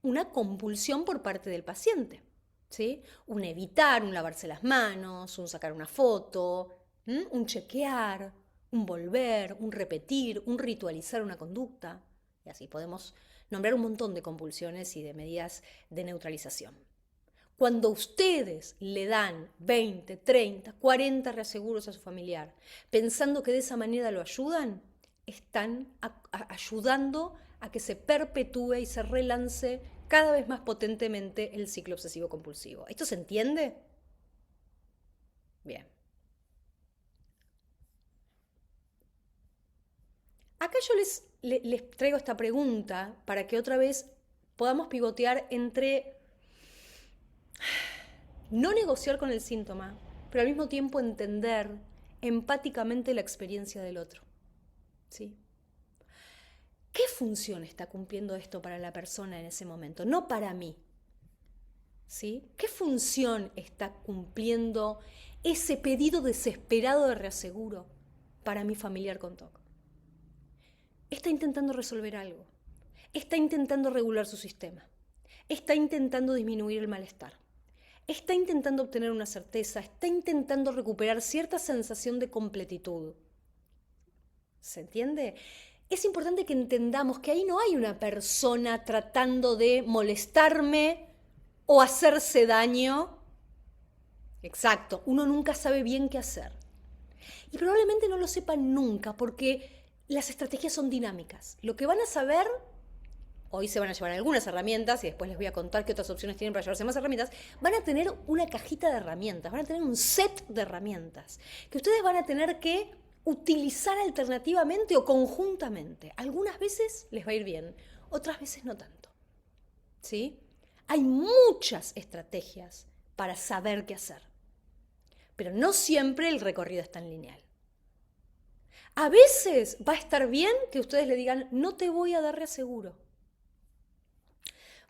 una compulsión por parte del paciente. ¿Sí? Un evitar, un lavarse las manos, un sacar una foto, un chequear, un volver, un repetir, un ritualizar una conducta. Y así podemos nombrar un montón de compulsiones y de medidas de neutralización. Cuando ustedes le dan 20, 30, 40 reaseguros a su familiar, pensando que de esa manera lo ayudan, están ayudando a que se perpetúe y se relance cada vez más potentemente el ciclo obsesivo-compulsivo. ¿Esto se entiende? Bien. Acá yo les traigo esta pregunta para que otra vez podamos pivotear entre no negociar con el síntoma, pero al mismo tiempo entender empáticamente la experiencia del otro. ¿Sí? ¿Qué función está cumpliendo esto para la persona en ese momento? No para mí. ¿Sí? ¿Qué función está cumpliendo ese pedido desesperado de reaseguro para mi familiar con TOC? Está intentando resolver algo. Está intentando regular su sistema. Está intentando disminuir el malestar. Está intentando obtener una certeza. Está intentando recuperar cierta sensación de completitud. ¿Se entiende? Es importante que entendamos que ahí no hay una persona tratando de molestarme o hacerse daño. Exacto, uno nunca sabe bien qué hacer. Y probablemente no lo sepan nunca porque las estrategias son dinámicas. Lo que van a saber, hoy se van a llevar algunas herramientas y después les voy a contar qué otras opciones tienen para llevarse más herramientas, van a tener una cajita de herramientas, van a tener un set de herramientas que ustedes van a tener que utilizar alternativamente o conjuntamente. Algunas veces les va a ir bien, otras veces no tanto. ¿Sí? Hay muchas estrategias para saber qué hacer, pero no siempre el recorrido es tan lineal. A veces va a estar bien que ustedes le digan, no te voy a dar reaseguro.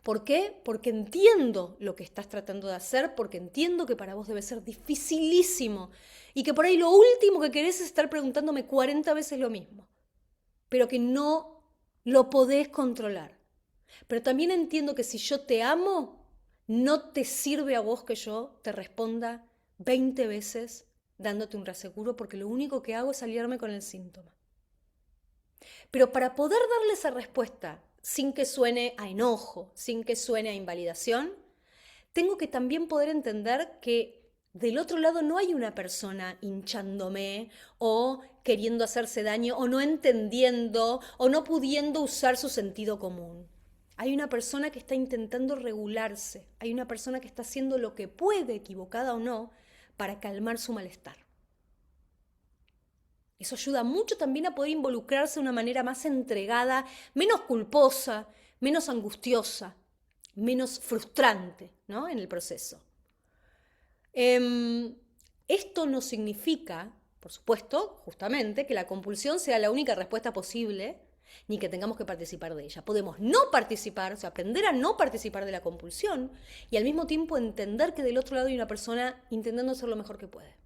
¿Por qué? Porque entiendo lo que estás tratando de hacer, porque entiendo que para vos debe ser dificilísimo y que por ahí lo último que querés es estar preguntándome 40 veces lo mismo, pero que no lo podés controlar. Pero también entiendo que si yo te amo, no te sirve a vos que yo te responda 20 veces dándote un reaseguro, porque lo único que hago es aliarme con el síntoma. Pero para poder darle esa respuesta sin que suene a enojo, sin que suene a invalidación, tengo que también poder entender que del otro lado no hay una persona hinchándome o queriendo hacerse daño o no entendiendo o no pudiendo usar su sentido común. Hay una persona que está intentando regularse, hay una persona que está haciendo lo que puede, equivocada o no, para calmar su malestar. Eso ayuda mucho también a poder involucrarse de una manera más entregada, menos culposa, menos angustiosa, menos frustrante, ¿no? En el proceso. Esto no significa por supuesto, justamente, que la compulsión sea la única respuesta posible, ni que tengamos que participar de ella. Podemos no participar, o sea, aprender a no participar de la compulsión y al mismo tiempo entender que del otro lado hay una persona intentando hacer lo mejor que puede.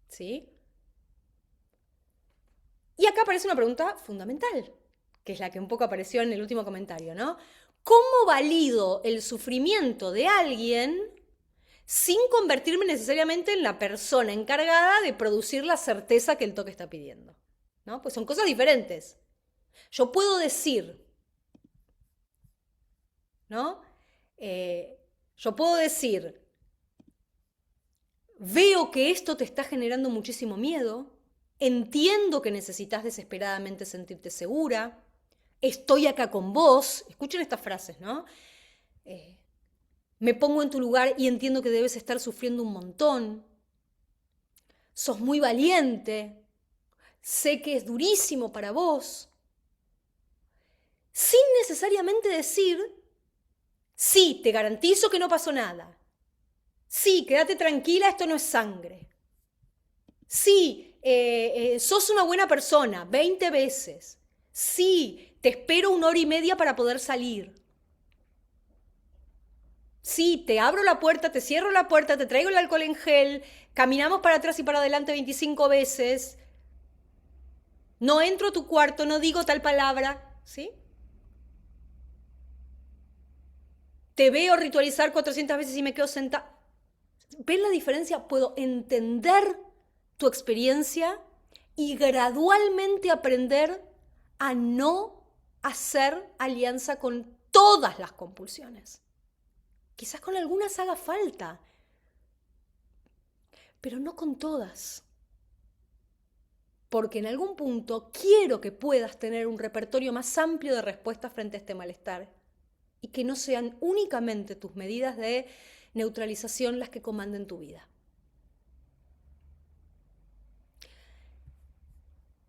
¿Sí? Y acá aparece una pregunta fundamental, que es la que un poco apareció en el último comentario, ¿no? ¿Cómo valido el sufrimiento de alguien sin convertirme necesariamente en la persona encargada de producir la certeza que el toque está pidiendo? ¿No? Pues son cosas diferentes. Yo puedo decir, ¿no? Yo puedo decir, veo que esto te está generando muchísimo miedo, entiendo que necesitas desesperadamente sentirte segura, estoy acá con vos, escuchen estas frases, ¿no? Me pongo en tu lugar y entiendo que debes estar sufriendo un montón, sos muy valiente, sé que es durísimo para vos, sin necesariamente decir, sí, te garantizo que no pasó nada, sí, quédate tranquila, esto no es sangre, sí, sos una buena persona, 20 veces, sí, te espero 1 hora y media para poder salir, sí, te abro la puerta, te cierro la puerta, te traigo el alcohol en gel, caminamos para atrás y para adelante 25 veces, no entro a tu cuarto, no digo tal palabra, ¿sí? Te veo ritualizar 400 veces y me quedo sentada. ¿Ven la diferencia? Puedo entender tu experiencia y gradualmente aprender a no hacer alianza con todas las compulsiones. Quizás con algunas haga falta, pero no con todas. Porque en algún punto quiero que puedas tener un repertorio más amplio de respuestas frente a este malestar y que no sean únicamente tus medidas de neutralización las que comanden tu vida.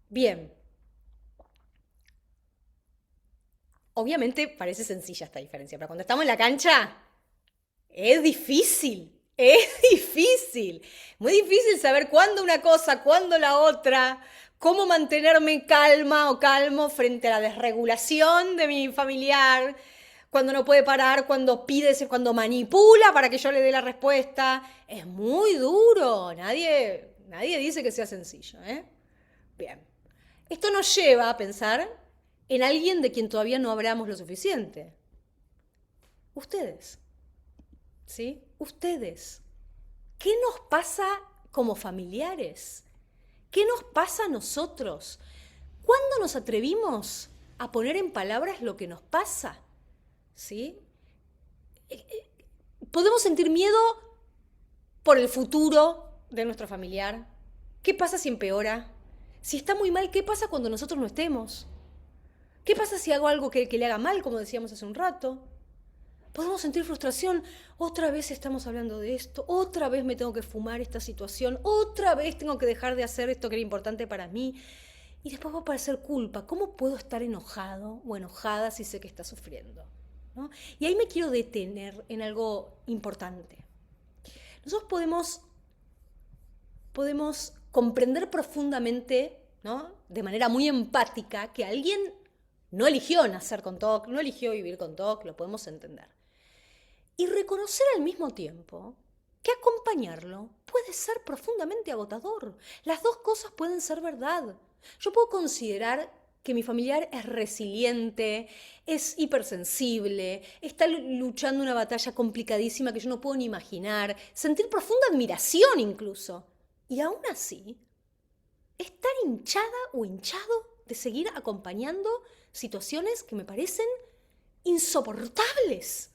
Bien. Obviamente parece sencilla esta diferencia, pero cuando estamos en la cancha es difícil. Es difícil. Muy difícil saber cuándo una cosa, cuándo la otra, cómo mantenerme calma o calmo frente a la desregulación de mi familiar, cuando no puede parar, cuando pide, cuando manipula para que yo le dé la respuesta. Es muy duro. Nadie dice que sea sencillo, ¿eh? Bien. Esto nos lleva a pensar en alguien de quien todavía no hablamos lo suficiente. Ustedes. ¿Sí? Ustedes. ¿Qué nos pasa como familiares? ¿Qué nos pasa a nosotros? ¿Cuándo nos atrevimos a poner en palabras lo que nos pasa? ¿Sí? Podemos sentir miedo por el futuro de nuestro familiar. ¿Qué pasa si empeora? Si está muy mal, ¿qué pasa cuando nosotros no estemos? ¿Qué pasa si hago algo que le haga mal, como decíamos hace un rato? Podemos sentir frustración. Otra vez estamos hablando de esto. Otra vez me tengo que fumar esta situación. Otra vez tengo que dejar de hacer esto que era importante para mí. Y después va a aparecer culpa. ¿Cómo puedo estar enojado o enojada si sé que está sufriendo? ¿No? Y ahí me quiero detener en algo importante. Nosotros podemos comprender profundamente, ¿no? De manera muy empática, que alguien no eligió nacer con TOC, no eligió vivir con TOC, lo podemos entender. Y reconocer al mismo tiempo que acompañarlo puede ser profundamente agotador. Las dos cosas pueden ser verdad. Yo puedo considerar que mi familiar es resiliente, es hipersensible, está luchando una batalla complicadísima que yo no puedo ni imaginar, sentir profunda admiración incluso. Y aún así, estar hinchada o hinchado de seguir acompañando situaciones que me parecen insoportables.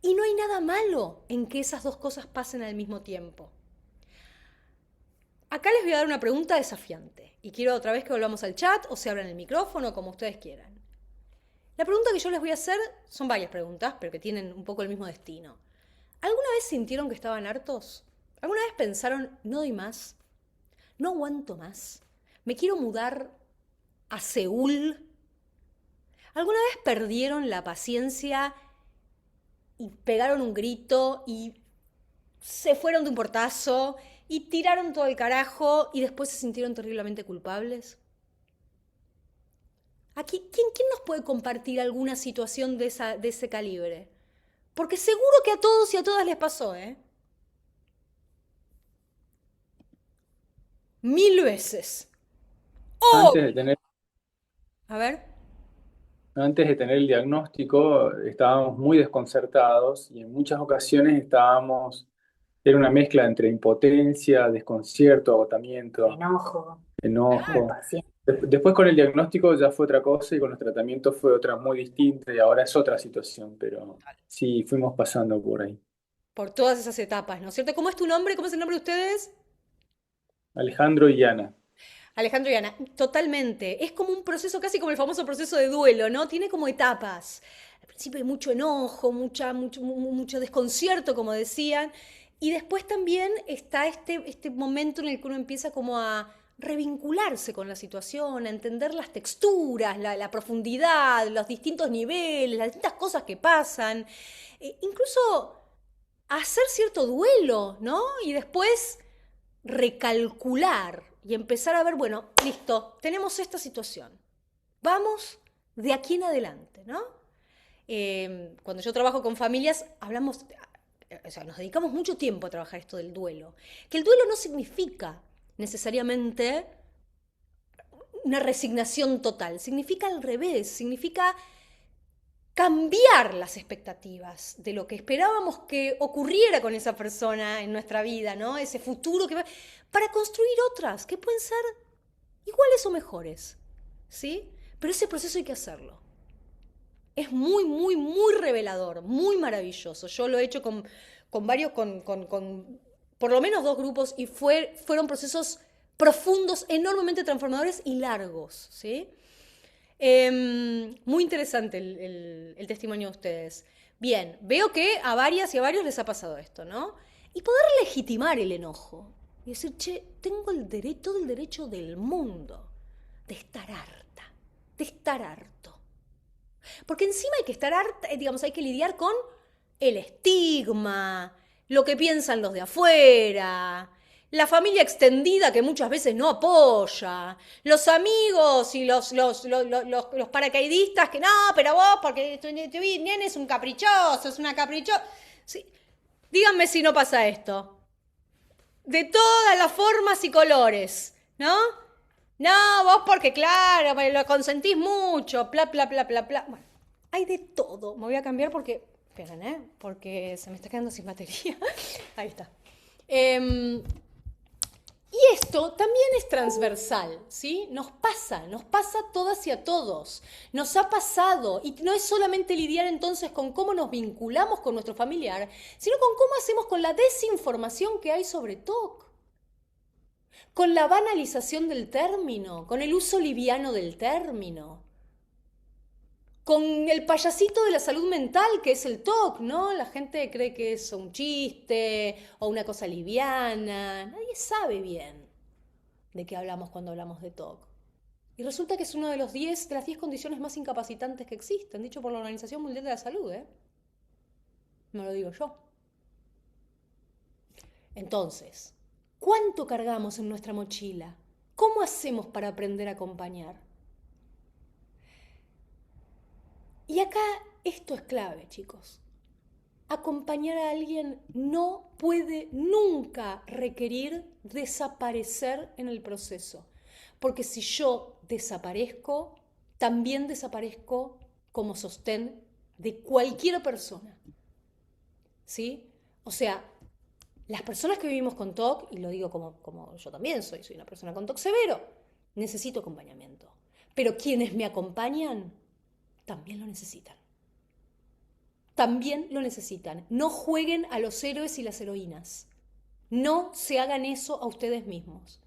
Y no hay nada malo en que esas dos cosas pasen al mismo tiempo. Acá les voy a dar una pregunta desafiante. Y quiero otra vez que volvamos al chat o se abran el micrófono, como ustedes quieran. La pregunta que yo les voy a hacer son varias preguntas, pero que tienen un poco el mismo destino. ¿Alguna vez sintieron que estaban hartos? ¿Alguna vez pensaron, no doy más? ¿No aguanto más? ¿Me quiero mudar a Seúl? ¿Alguna vez perdieron la paciencia y pegaron un grito y se fueron de un portazo y tiraron todo el carajo y después se sintieron terriblemente culpables? Aquí, ¿quién nos puede compartir alguna situación de ese calibre? Porque seguro que a todos y a todas les pasó, ¿eh? 1000 veces. ¡Oh! Antes de tener, A ver. antes de tener el diagnóstico estábamos muy desconcertados y en muchas ocasiones era una mezcla entre impotencia, desconcierto, agotamiento, Enojo, enojo. impaciencia. Después con el diagnóstico ya fue otra cosa y con los tratamientos fue otra muy distinta y ahora es otra situación, pero sí, fuimos pasando por ahí. Por todas esas etapas, ¿no es cierto? ¿Cómo es tu nombre? ¿Cómo es el nombre de ustedes? Alejandro y Ana. Alejandro y Ana, totalmente. Es como un proceso, casi como el famoso proceso de duelo, ¿no? Tiene como etapas. Al principio hay mucho enojo, mucho desconcierto, como decían. Y después también está este momento en el que uno empieza como a revincularse con la situación, a entender las texturas, la profundidad, los distintos niveles, las distintas cosas que pasan. Incluso a hacer cierto duelo, ¿no? Y después recalcular y empezar a ver, bueno, listo, tenemos esta situación. Vamos de aquí en adelante, ¿no? Cuando yo trabajo con familias, hablamos, o sea, nos dedicamos mucho tiempo a trabajar esto del duelo. Que el duelo no significa necesariamente una resignación total, significa al revés, significa cambiar las expectativas de lo que esperábamos que ocurriera con esa persona en nuestra vida, ¿no? Ese futuro que va, para construir otras que pueden ser iguales o mejores, ¿sí? Pero ese proceso hay que hacerlo. Es muy, muy, muy revelador, muy maravilloso. Yo lo he hecho con varios, con por lo menos 2 grupos y fueron procesos profundos, enormemente transformadores y largos, ¿sí? Muy interesante el testimonio de ustedes. Bien, veo que a varias y a varios les ha pasado esto, ¿no? Y poder legitimar el enojo. Y decir, che, tengo todo el derecho del mundo de estar harta, de estar harto. Porque encima hay que estar harta, digamos, hay que lidiar con el estigma, lo que piensan los de afuera, la familia extendida que muchas veces no apoya, los amigos y los paracaidistas que no, pero vos, porque tu nene es un caprichoso, es una caprichosa. Sí. Díganme si no pasa esto. De todas las formas y colores, ¿no? No, vos porque claro, lo consentís mucho, bla, bla, bla, bla, bla. Bueno, hay de todo. Me voy a cambiar porque, esperen, porque se me está quedando sin batería. Ahí está. Y esto también es transversal, ¿sí? Nos pasa a todas y a todos. Nos ha pasado. Y no es solamente lidiar entonces con cómo nos vinculamos con nuestro familiar, sino con cómo hacemos con la desinformación que hay sobre TOC. Con la banalización del término, con el uso liviano del término. Con el payasito de la salud mental, que es el TOC, ¿no? La gente cree que es un chiste o una cosa liviana. Nadie sabe bien de qué hablamos cuando hablamos de TOC. Y resulta que es una de las 10 condiciones más incapacitantes que existen, dicho por la Organización Mundial de la Salud, ¿eh? No lo digo yo. Entonces, ¿cuánto cargamos en nuestra mochila? ¿Cómo hacemos para aprender a acompañar? Y acá esto es clave, chicos. Acompañar a alguien no puede nunca requerir desaparecer en el proceso. Porque si yo desaparezco, también desaparezco como sostén de cualquier persona. ¿Sí? O sea, las personas que vivimos con TOC, y lo digo como yo también soy una persona con TOC severo, necesito acompañamiento. Pero quienes me acompañan también lo necesitan. También lo necesitan. No jueguen a los héroes y las heroínas. No se hagan eso a ustedes mismos.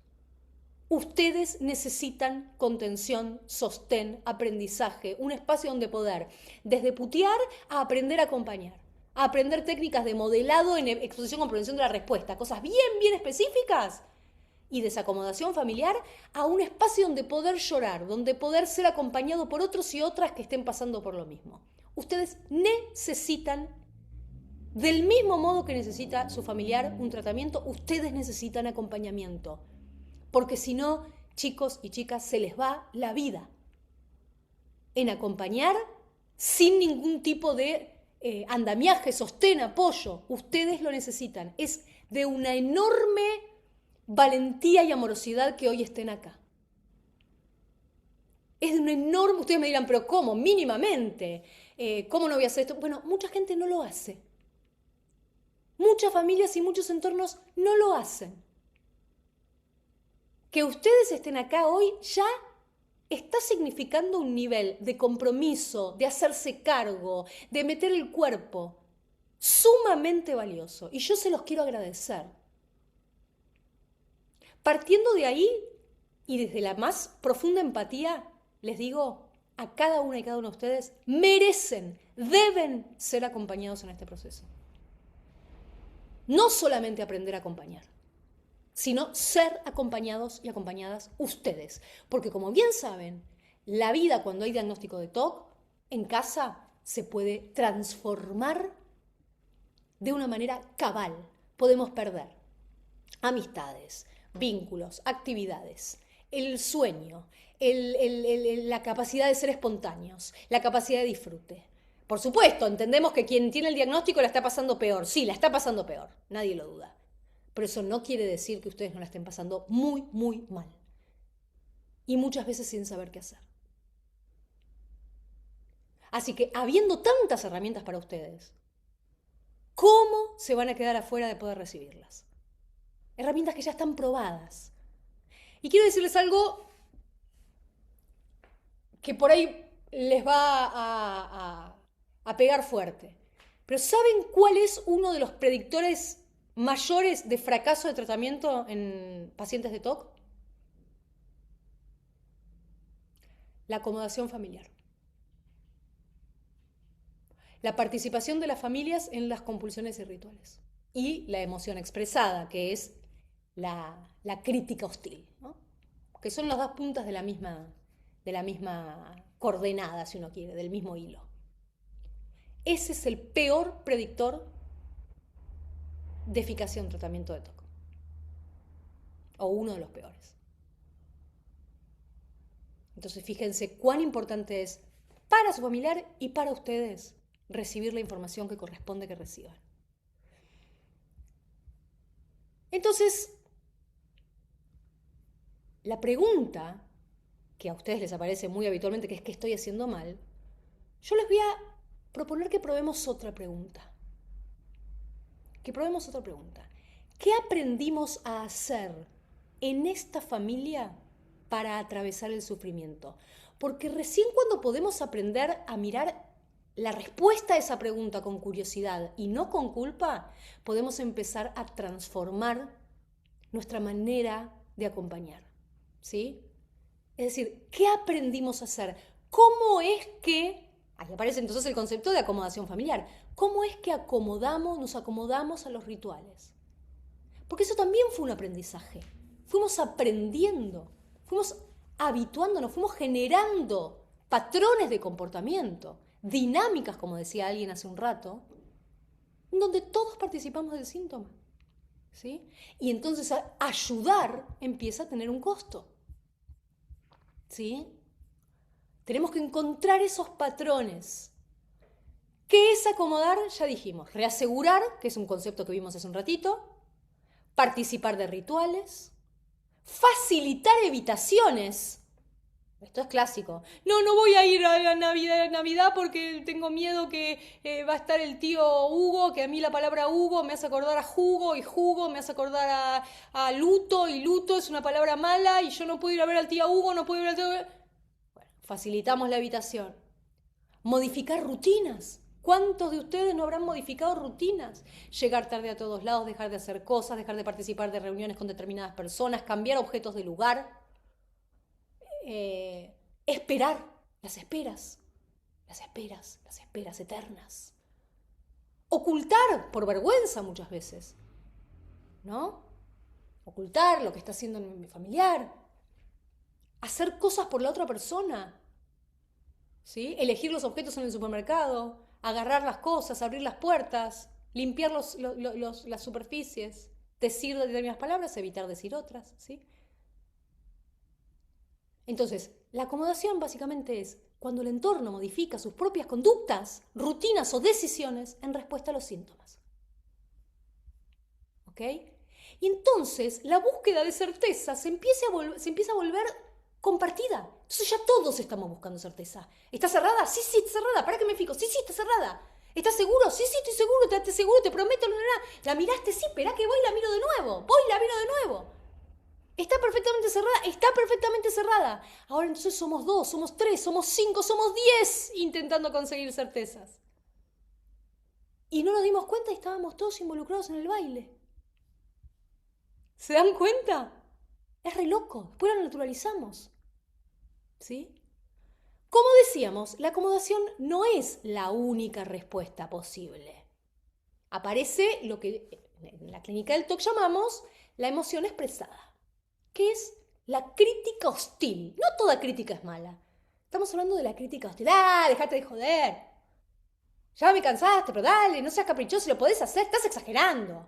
Ustedes necesitan contención, sostén, aprendizaje, un espacio donde poder, desde putear a aprender a acompañar, a aprender técnicas de modelado en exposición con prevención de la respuesta, cosas bien específicas, y desacomodación familiar, a un espacio donde poder llorar, donde poder ser acompañado por otros y otras que estén pasando por lo mismo. Ustedes necesitan Del mismo modo que necesita su familiar un tratamiento, ustedes necesitan acompañamiento. Porque si no, chicos y chicas, se les va la vida en acompañar sin ningún tipo de andamiaje, sostén, apoyo. Ustedes lo necesitan. Es de una enorme valentía y amorosidad que hoy estén acá. Es de un enorme... Ustedes me dirán, pero ¿cómo? Mínimamente. ¿Cómo no voy a hacer esto? Bueno, mucha gente no lo hace. Muchas familias y muchos entornos no lo hacen. Que ustedes estén acá hoy ya está significando un nivel de compromiso, de hacerse cargo, de meter el cuerpo, sumamente valioso. Y yo se los quiero agradecer. Partiendo de ahí y desde la más profunda empatía, les digo a cada una y cada uno de ustedes, merecen, deben ser acompañados en este proceso. No solamente aprender a acompañar, sino ser acompañados y acompañadas ustedes. Porque como bien saben, la vida cuando hay diagnóstico de TOC en casa se puede transformar de una manera cabal. Podemos perder amistades, vínculos, actividades, el sueño, la capacidad de ser espontáneos, la capacidad de disfrute. Por supuesto, entendemos que quien tiene el diagnóstico la está pasando peor. Sí, la está pasando peor, nadie lo duda. Pero eso no quiere decir que ustedes no la estén pasando muy, muy mal. Y muchas veces sin saber qué hacer. Así que, habiendo tantas herramientas para ustedes, ¿cómo se van a quedar afuera de poder recibirlas? Herramientas que ya están probadas. Y quiero decirles algo que por ahí les va a pegar fuerte. Pero ¿saben cuál es uno de los predictores mayores de fracaso de tratamiento en pacientes de TOC? La acomodación familiar. La participación de las familias en las compulsiones y rituales. Y la emoción expresada, que es la crítica hostil, ¿no? Que son las dos puntas de la misma coordenada, si uno quiere, del mismo hilo. Ese es el peor predictor de eficacia en tratamiento de TOC. O uno de los peores. Entonces fíjense cuán importante es para su familiar y para ustedes recibir la información que corresponde que reciban. Entonces, la pregunta que a ustedes les aparece muy habitualmente, que es ¿qué estoy haciendo mal? Yo les voy a proponer que probemos otra pregunta. ¿Qué aprendimos a hacer en esta familia para atravesar el sufrimiento? Porque recién cuando podemos aprender a mirar la respuesta a esa pregunta con curiosidad y no con culpa, podemos empezar a transformar nuestra manera de acompañar, ¿sí? Es decir, ¿qué aprendimos a hacer? ¿Cómo es que, ahí aparece entonces el concepto de acomodación familiar, cómo es que nos acomodamos a los rituales? Porque eso también fue un aprendizaje. Fuimos aprendiendo, fuimos habituándonos, fuimos generando patrones de comportamiento, dinámicas, como decía alguien hace un rato, donde todos participamos del síntoma, ¿sí? Y entonces ayudar empieza a tener un costo, ¿sí? Tenemos que encontrar esos patrones. ¿Qué es acomodar? Ya dijimos, reasegurar, que es un concepto que vimos hace un ratito, participar de rituales, facilitar evitaciones. Esto es clásico. No voy a ir a la Navidad porque tengo miedo que va a estar el tío Hugo, que a mí la palabra Hugo me hace acordar a jugo y jugo me hace acordar a luto y luto es una palabra mala y yo no puedo ir a ver al tío Hugo, no puedo ir al tío... Bueno, facilitamos la evitación. Modificar rutinas. ¿Cuántos de ustedes no habrán modificado rutinas? Llegar tarde a todos lados, dejar de hacer cosas, dejar de participar de reuniones con determinadas personas, cambiar objetos de lugar. Esperar, las esperas eternas. Ocultar por vergüenza muchas veces, ¿no? Ocultar lo que está haciendo mi familiar. Hacer cosas por la otra persona, ¿sí? Elegir los objetos en el supermercado, agarrar las cosas, abrir las puertas, limpiar las superficies, decir determinadas palabras, evitar decir otras, ¿sí? Entonces, la acomodación básicamente es cuando el entorno modifica sus propias conductas, rutinas o decisiones en respuesta a los síntomas. ¿Ok? Y entonces la búsqueda de certeza se empieza a volver compartida. Entonces ya todos estamos buscando certeza. ¿Está cerrada? Sí, sí, está cerrada. ¿Para qué me fijo? Sí, sí, está cerrada. ¿Estás seguro? Sí, sí, estoy seguro, te seguro, te prometo. La miraste, sí, espera que voy y la miro de nuevo. Voy y la miro de nuevo. Está perfectamente cerrada, está perfectamente cerrada. Ahora entonces somos 2, somos 3, somos 5, somos 10 intentando conseguir certezas. Y no nos dimos cuenta y estábamos todos involucrados en el baile. ¿Se dan cuenta? Es re loco, después lo naturalizamos. ¿Sí? Como decíamos, la acomodación no es la única respuesta posible. Aparece lo que en la clínica del TOC llamamos la emoción expresada, que es la crítica hostil. No toda crítica es mala. Estamos hablando de la crítica hostil. ¡Ah, dejate de joder! Ya me cansaste, pero dale, no seas caprichoso, lo podés hacer, estás exagerando.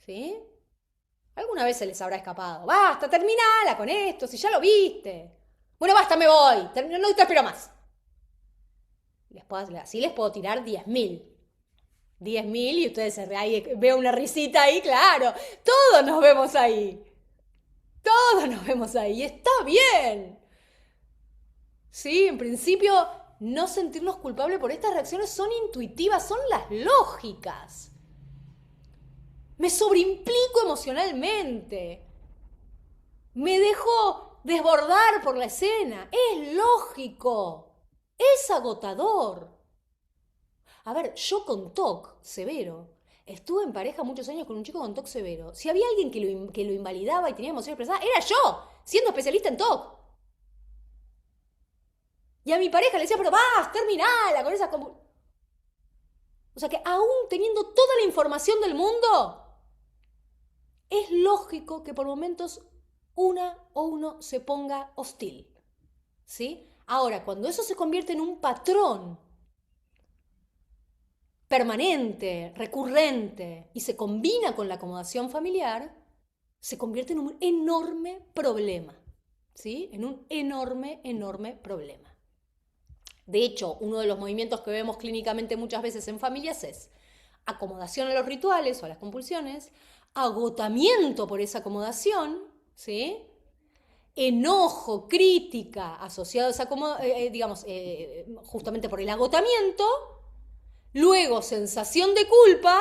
¿Sí? Alguna vez se les habrá escapado. Basta, terminala con esto, si ya lo viste. Bueno, basta, me voy. No te espero más. Así les puedo tirar 10.000. 10.000 y ustedes veo una risita ahí, claro. Todos nos vemos ahí. Todos nos vemos ahí. Y está bien. Sí, en principio, no sentirnos culpables por estas reacciones son intuitivas, son las lógicas. Me sobreimplico emocionalmente. Me dejo desbordar por la escena. Es lógico. Es agotador. A ver, yo con TOC severo, estuve en pareja muchos años con un chico con TOC severo. Si había alguien que lo invalidaba y tenía emociones expresadas, era yo, siendo especialista en TOC. Y a mi pareja le decía, pero vas, terminala con esa... O sea que aún teniendo toda la información del mundo, es lógico que por momentos una o uno se ponga hostil. ¿Sí? Ahora, cuando eso se convierte en un patrón permanente, recurrente, y se combina con la acomodación familiar, se convierte en un enorme problema. ¿Sí? En un enorme, enorme problema. De hecho, uno de los movimientos que vemos clínicamente muchas veces en familias es acomodación a los rituales o a las compulsiones, agotamiento por esa acomodación, ¿sí? Enojo, crítica asociado a esa justamente por el agotamiento, luego sensación de culpa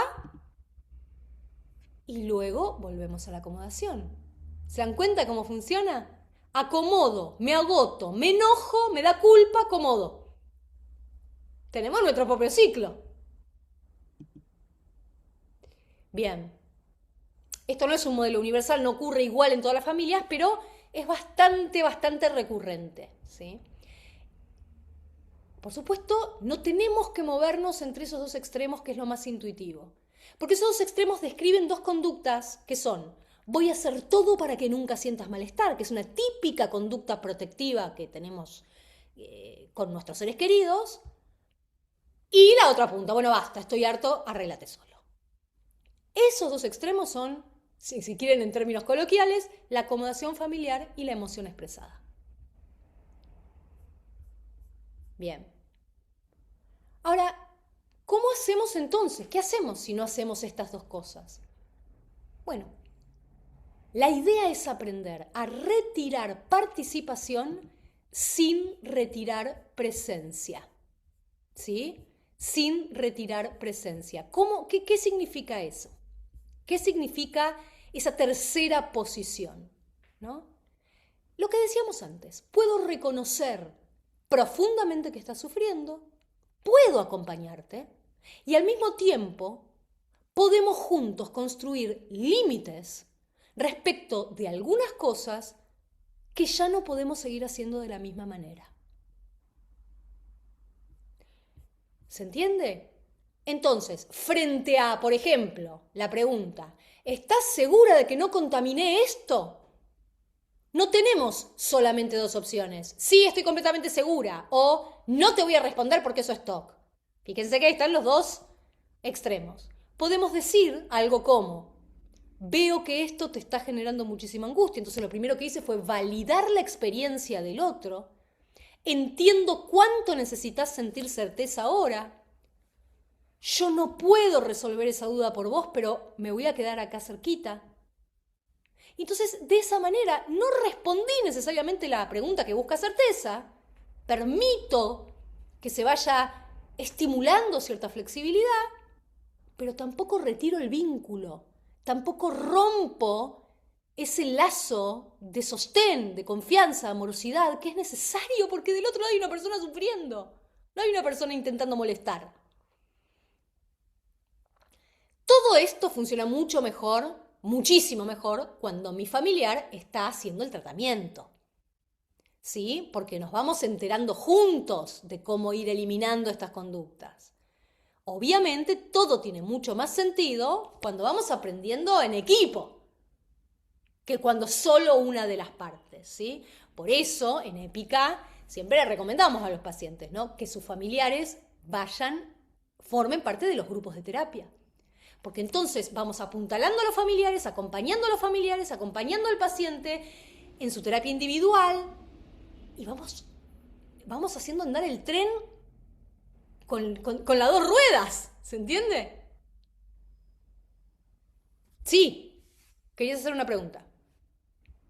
y luego volvemos a la acomodación. ¿Se dan cuenta cómo funciona? Acomodo, me agoto, me enojo, me da culpa, acomodo. Tenemos nuestro propio ciclo. Bien. Esto no es un modelo universal, no ocurre igual en todas las familias, pero es bastante recurrente, ¿sí? Por supuesto, no tenemos que movernos entre esos dos extremos, que es lo más intuitivo. Porque esos dos extremos describen dos conductas que son: voy a hacer todo para que nunca sientas malestar, que es una típica conducta protectiva que tenemos con nuestros seres queridos. Y la otra punta, bueno, basta, estoy harto, arréglate solo. Esos dos extremos son, si quieren en términos coloquiales, la acomodación familiar y la emoción expresada. Bien. Ahora, ¿cómo hacemos entonces? ¿Qué hacemos si no hacemos estas dos cosas? Bueno, la idea es aprender a retirar participación sin retirar presencia. ¿Sí? Sin retirar presencia. ¿Qué significa eso? ¿Qué significa esa tercera posición? ¿No? Lo que decíamos antes, puedo reconocer profundamente que estás sufriendo, puedo acompañarte y al mismo tiempo podemos juntos construir límites respecto de algunas cosas que ya no podemos seguir haciendo de la misma manera. ¿Se entiende? Entonces, frente a, por ejemplo, la pregunta, ¿estás segura de que no contaminé esto? No tenemos solamente dos opciones. Sí, estoy completamente segura. O no te voy a responder porque eso es TOC. Fíjense que ahí están los dos extremos. podemos decir algo como, veo que esto te está generando muchísima angustia, entonces lo primero que hice fue validar la experiencia del otro, entiendo cuánto necesitas sentir certeza ahora, yo no puedo resolver esa duda por vos, pero me voy a quedar acá cerquita. Entonces, de esa manera, no respondí necesariamente la pregunta que busca certeza, permito que se vaya estimulando cierta flexibilidad, pero tampoco retiro el vínculo, tampoco rompo ese lazo de sostén, de confianza, de amorosidad, que es necesario porque del otro lado hay una persona sufriendo, no hay una persona intentando molestar. Todo esto funciona mucho mejor, muchísimo mejor, cuando mi familiar está haciendo el tratamiento. ¿Sí? Porque nos vamos enterando juntos de cómo ir eliminando estas conductas. Obviamente todo tiene mucho más sentido cuando vamos aprendiendo en equipo que cuando solo una de las partes, ¿sí? Por eso en Épica siempre le recomendamos a los pacientes, ¿no?, que sus familiares formen parte de los grupos de terapia. Porque entonces vamos apuntalando a los familiares, acompañando al paciente en su terapia individual y vamos haciendo andar el tren con las dos ruedas, ¿se entiende? Sí, querías hacer una pregunta.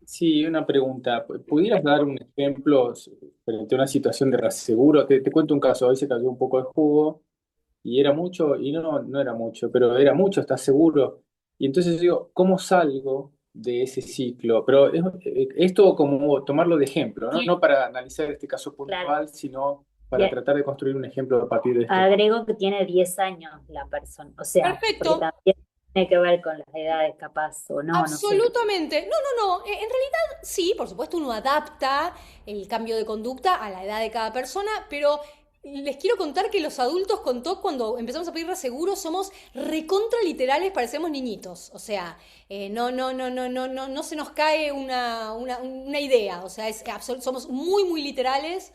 Sí, una pregunta. ¿Pudieras dar un ejemplo frente a una situación de reaseguro? Te cuento un caso. Hoy se cayó un poco de jugo y era mucho, y no era mucho, pero era mucho, ¿estás seguro? Y entonces digo, ¿cómo salgo de ese ciclo? Pero esto como tomarlo de ejemplo, ¿no? No para analizar este caso Claro. puntual, sino Y para tratar de construir un ejemplo a partir de esto. agrego que tiene 10 años la persona, o sea, porque Perfecto, también tiene que ver con las edades capaz o no, no sé. absolutamente. No. En realidad, sí, por supuesto, uno adapta el cambio de conducta a la edad de cada persona, pero les quiero contar que los adultos con TOC, cuando empezamos a pedir reaseguro, somos recontra literales, parecemos niñitos. O sea, no se nos cae una idea. O sea, somos muy literales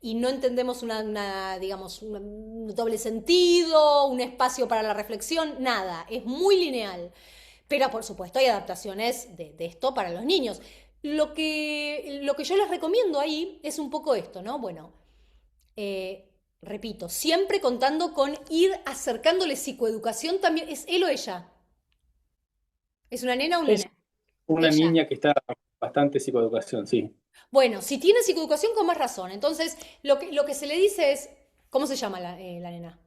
y no entendemos digamos, un doble sentido, un espacio para la reflexión, nada, es muy lineal. Pero por supuesto hay adaptaciones de esto para los niños. Lo que yo les recomiendo ahí es un poco esto, ¿no? Bueno, repito, siempre contando con ir acercándole psicoeducación también. ¿Es él o ella? ¿Es una nena o un Ella, nene? Una Ella. niña que está bastante psicoeducación, sí, Bueno, si tiene psicoeducación, con más razón. Entonces, lo que se le dice es, ¿cómo se llama la nena?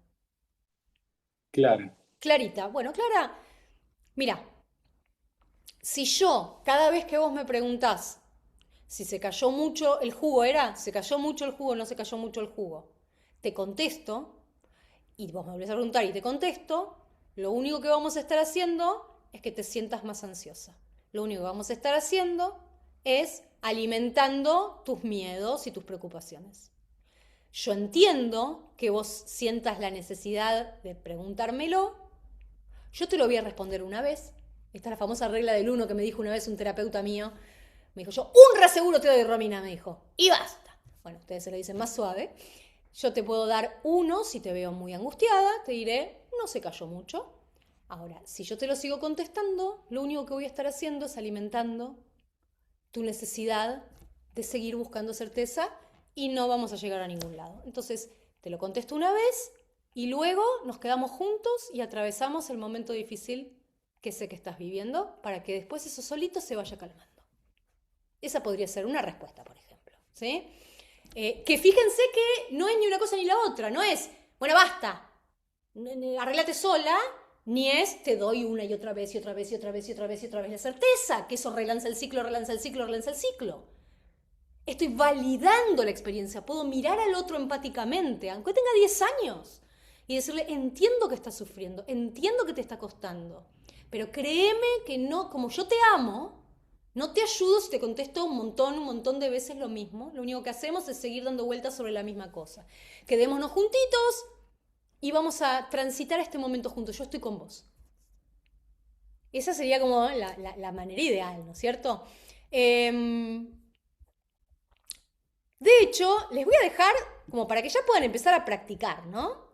claro. Clarita. Bueno, Clara, mira, si yo, cada vez que vos me preguntás si se cayó mucho el jugo, ¿se cayó mucho el jugo o no se cayó mucho el jugo? Te contesto, y vos me volvés a preguntar y te contesto, lo único que vamos a estar haciendo es que te sientas más ansiosa. Lo único que vamos a estar haciendo es alimentando tus miedos y tus preocupaciones. Yo entiendo que vos sientas la necesidad de preguntármelo. Yo te lo voy a responder una vez. Esta es la famosa regla del uno que me dijo una vez un terapeuta mío. Me dijo, yo un reaseguro te doy, Romina, me dijo. Y basta. Bueno, ustedes se lo dicen más suave. Yo te puedo dar uno si te veo muy angustiada. Te diré, no se cayó mucho. Ahora, si yo te lo sigo contestando, lo único que voy a estar haciendo es alimentando tu necesidad de seguir buscando certeza y no vamos a llegar a ningún lado. Entonces, te lo contesto una vez y luego nos quedamos juntos y atravesamos el momento difícil que sé que estás viviendo para que después eso solito se vaya calmando. Esa podría ser una respuesta, por ejemplo. ¿Sí? Que fíjense que no es ni una cosa ni la otra, no es, bueno, basta, arreglate sola, ni es te doy una y otra vez y otra vez y otra vez y otra vez y otra vez la certeza, que eso relanza el ciclo, relanza el ciclo, relanza el ciclo. Estoy validando la experiencia, puedo mirar al otro empáticamente, aunque tenga 10 años, y decirle, entiendo que estás sufriendo, entiendo que te está costando, pero créeme que no, como yo te amo, no te ayudo si te contesto un montón de veces lo mismo. Lo único que hacemos es seguir dando vueltas sobre la misma cosa. Quedémonos juntitos y vamos a transitar este momento juntos. Yo estoy con vos. Esa sería como la manera ideal, ¿no es cierto? De hecho, les voy a dejar como para que ya puedan empezar a practicar, ¿no?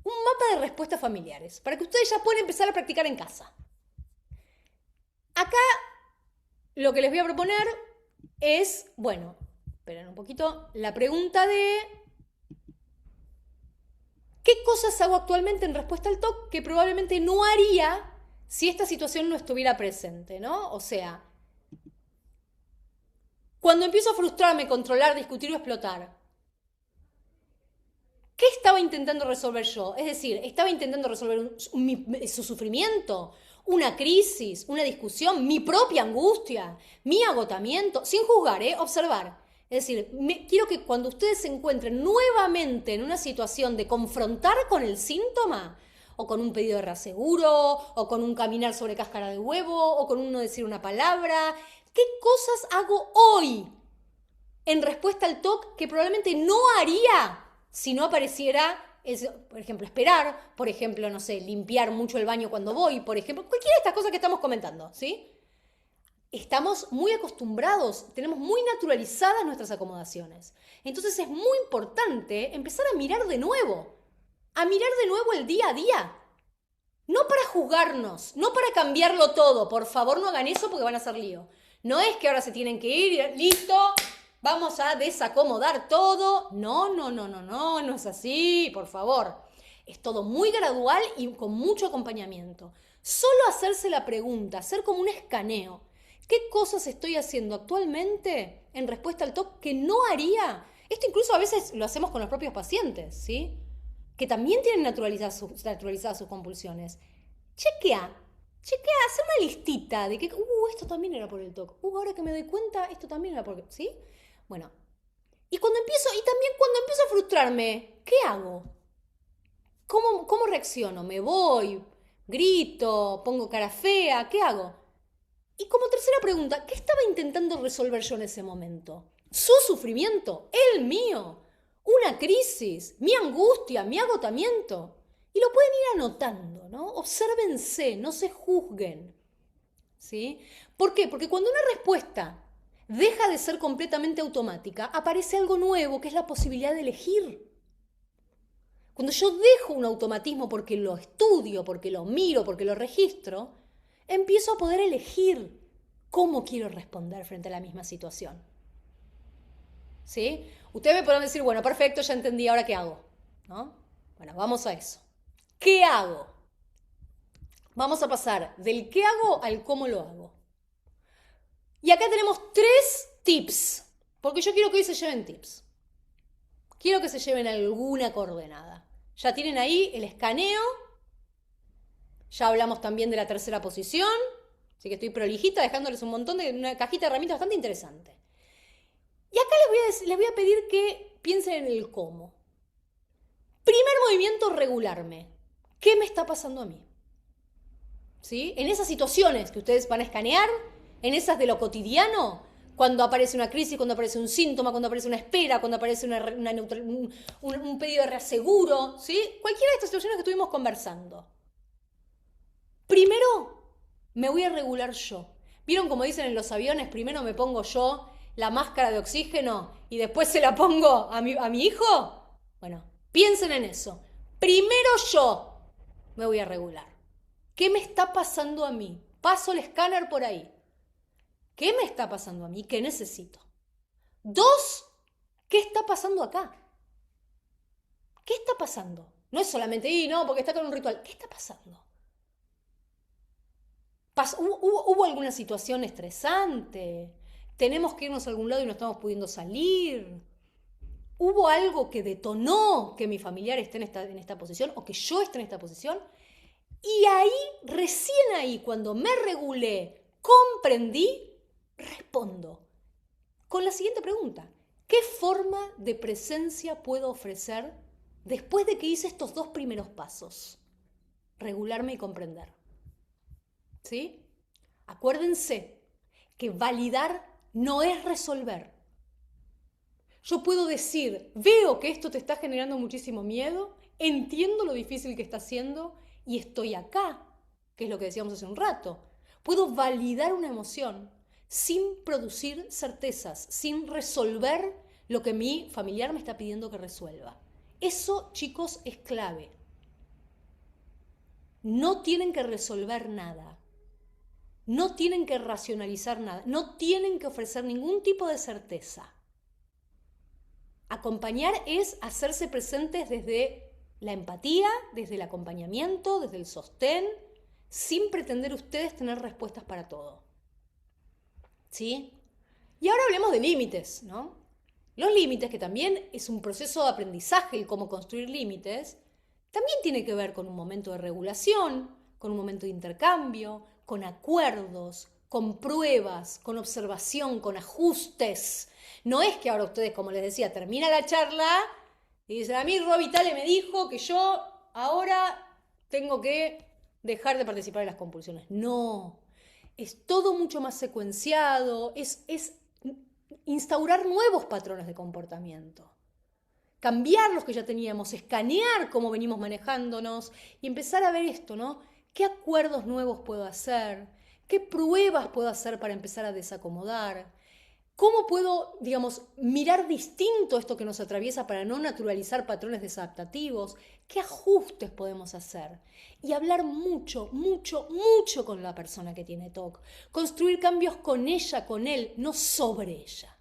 un mapa de respuestas familiares, para que ustedes ya puedan empezar a practicar en casa. Acá lo que les voy a proponer es, bueno, esperen un poquito, la pregunta de ¿qué cosas hago actualmente en respuesta al TOC que probablemente no haría si esta situación no estuviera presente, ¿no? O sea, cuando empiezo a frustrarme, controlar, discutir o explotar, ¿qué estaba intentando resolver yo? Es decir, ¿estaba intentando resolver su sufrimiento? ¿Una crisis? ¿Una discusión? ¿Mi propia angustia? ¿Mi agotamiento? Sin juzgar, observar. Es decir, quiero que cuando ustedes se encuentren nuevamente en una situación de confrontar con el síntoma, o con un pedido de reaseguro, o con un caminar sobre cáscara de huevo, o con un no decir una palabra, ¿qué cosas hago hoy en respuesta al TOC que probablemente no haría si no apareciera, por ejemplo, esperar, por ejemplo, no sé, limpiar mucho el baño cuando voy, por ejemplo, cualquiera de estas cosas que estamos comentando, ¿sí? Estamos muy acostumbrados, tenemos muy naturalizadas nuestras acomodaciones. Entonces es muy importante empezar a mirar de nuevo el día a día. No para juzgarnos, no para cambiarlo todo. Por favor, no hagan eso porque van a hacer lío. No es que ahora se tienen que ir, listo, vamos a desacomodar todo. No es así, por favor. Es todo muy gradual y con mucho acompañamiento. Solo hacerse la pregunta, hacer como un escaneo. ¿Qué cosas estoy haciendo actualmente en respuesta al TOC que no haría? Esto incluso a veces lo hacemos con los propios pacientes, ¿sí? Que también tienen naturalizadas sus compulsiones. Chequea, hacer una listita de que, esto también era por el TOC. Ahora que me doy cuenta, esto también era por, ¿sí? Bueno, y también cuando empiezo a frustrarme, ¿qué hago? ¿Cómo reacciono? ¿Me voy? ¿Grito? ¿Pongo cara fea? ¿Qué hago? Y como tercera pregunta, ¿qué estaba intentando resolver yo en ese momento? ¿Su sufrimiento? ¿El mío? ¿Una crisis? ¿Mi angustia? ¿Mi agotamiento? Y lo pueden ir anotando, ¿no? Obsérvense, no se juzguen. ¿Sí? ¿Por qué? Porque cuando una respuesta deja de ser completamente automática, aparece algo nuevo, que es la posibilidad de elegir. Cuando yo dejo un automatismo porque lo estudio, porque lo miro, porque lo registro, empiezo a poder elegir cómo quiero responder frente a la misma situación. ¿Sí? Ustedes me podrán decir, bueno, perfecto, ya entendí, ¿ahora qué hago? ¿No? Bueno, vamos a eso. ¿Qué hago? Vamos a pasar del qué hago al cómo lo hago. Y acá tenemos 3 tips, porque yo quiero que hoy se lleven tips. Quiero que se lleven alguna coordenada. Ya tienen ahí el escaneo. Ya hablamos también de la tercera posición. Así que estoy prolijita, dejándoles un montón de una cajita de herramientas bastante interesante. Y acá les voy a pedir que piensen en el cómo. Primer movimiento, regularme. ¿Qué me está pasando a mí? ¿Sí? En esas situaciones que ustedes van a escanear, en esas de lo cotidiano, cuando aparece una crisis, cuando aparece un síntoma, cuando aparece una espera, cuando aparece un pedido de reaseguro, ¿sí? Cualquiera de estas situaciones que estuvimos conversando. Primero me voy a regular yo. ¿Vieron como dicen en los aviones? Primero me pongo yo la máscara de oxígeno y después se la pongo a mi hijo. Bueno, piensen en eso. Primero yo me voy a regular. ¿Qué me está pasando a mí? Paso el escáner por ahí. ¿Qué me está pasando a mí? ¿Qué necesito? 2, ¿qué está pasando acá? ¿Qué está pasando? No es solamente, no, porque está con un ritual. ¿Qué está pasando? ¿Hubo alguna situación estresante? ¿Tenemos que irnos a algún lado y no estamos pudiendo salir? ¿Hubo algo que detonó que mi familiar esté en esta posición o que yo esté en esta posición? Y ahí, recién ahí, cuando me regulé, comprendí, respondo con la siguiente pregunta. ¿Qué forma de presencia puedo ofrecer después de que hice estos 2 primeros pasos? Regularme y comprender. ¿Sí? Acuérdense que validar no es resolver. Yo puedo decir, veo que esto te está generando muchísimo miedo, entiendo lo difícil que está siendo y estoy acá, que es lo que decíamos hace un rato. Puedo validar una emoción sin producir certezas, sin resolver lo que mi familiar me está pidiendo que resuelva. Eso, chicos, es clave. no tienen que resolver nada. No tienen que racionalizar nada. No tienen que ofrecer ningún tipo de certeza. Acompañar es hacerse presentes desde la empatía, desde el acompañamiento, desde el sostén, sin pretender ustedes tener respuestas para todo. ¿Sí? Y ahora hablemos de límites, ¿no? Los límites, que también es un proceso de aprendizaje, el cómo construir límites, también tiene que ver con un momento de regulación, con un momento de intercambio, con acuerdos, con pruebas, con observación, con ajustes. No es que ahora ustedes, como les decía, termina la charla y dicen, a mí Rob Vitale me dijo que yo ahora tengo que dejar de participar en las compulsiones. No, es todo mucho más secuenciado, es instaurar nuevos patrones de comportamiento. Cambiar los que ya teníamos, escanear cómo venimos manejándonos y empezar a ver esto, ¿no? ¿Qué acuerdos nuevos puedo hacer? ¿Qué pruebas puedo hacer para empezar a desacomodar? ¿Cómo puedo, digamos, mirar distinto esto que nos atraviesa para no naturalizar patrones desadaptativos? ¿Qué ajustes podemos hacer? Y hablar mucho, mucho, mucho con la persona que tiene TOC. Construir cambios con ella, con él, no sobre ella.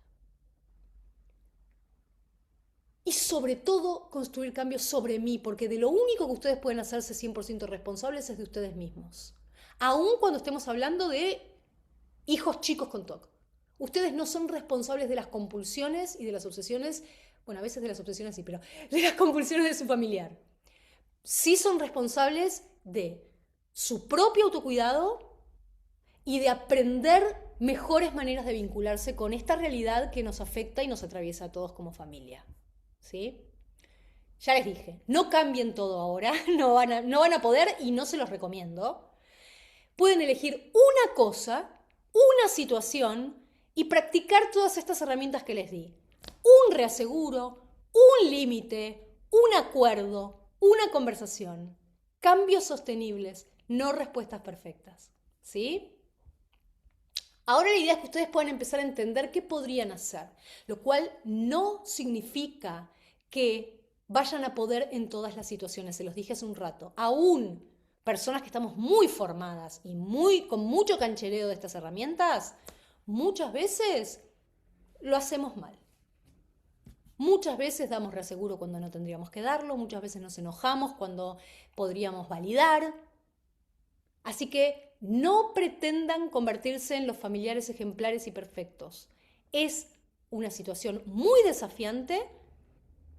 Y sobre todo, construir cambios sobre mí, porque de lo único que ustedes pueden hacerse 100% responsables es de ustedes mismos. Aun cuando estemos hablando de hijos chicos con TOC. Ustedes no son responsables de las compulsiones y de las obsesiones, bueno, a veces de las obsesiones sí, pero de las compulsiones de su familiar. Sí son responsables de su propio autocuidado y de aprender mejores maneras de vincularse con esta realidad que nos afecta y nos atraviesa a todos como familia. ¿Sí? Ya les dije, no cambien todo ahora, no van a poder y no se los recomiendo. Pueden elegir una cosa, una situación y practicar todas estas herramientas que les di. Un reaseguro, un límite, un acuerdo, una conversación. Cambios sostenibles, no respuestas perfectas. ¿Sí? Ahora la idea es que ustedes puedan empezar a entender qué podrían hacer, lo cual no significa que vayan a poder en todas las situaciones, se los dije hace un rato. Aún personas que estamos muy formadas y con mucho canchereo de estas herramientas, muchas veces lo hacemos mal. Muchas veces damos reaseguro cuando no tendríamos que darlo, muchas veces nos enojamos cuando podríamos validar. Así que no pretendan convertirse en los familiares ejemplares y perfectos. Es una situación muy desafiante.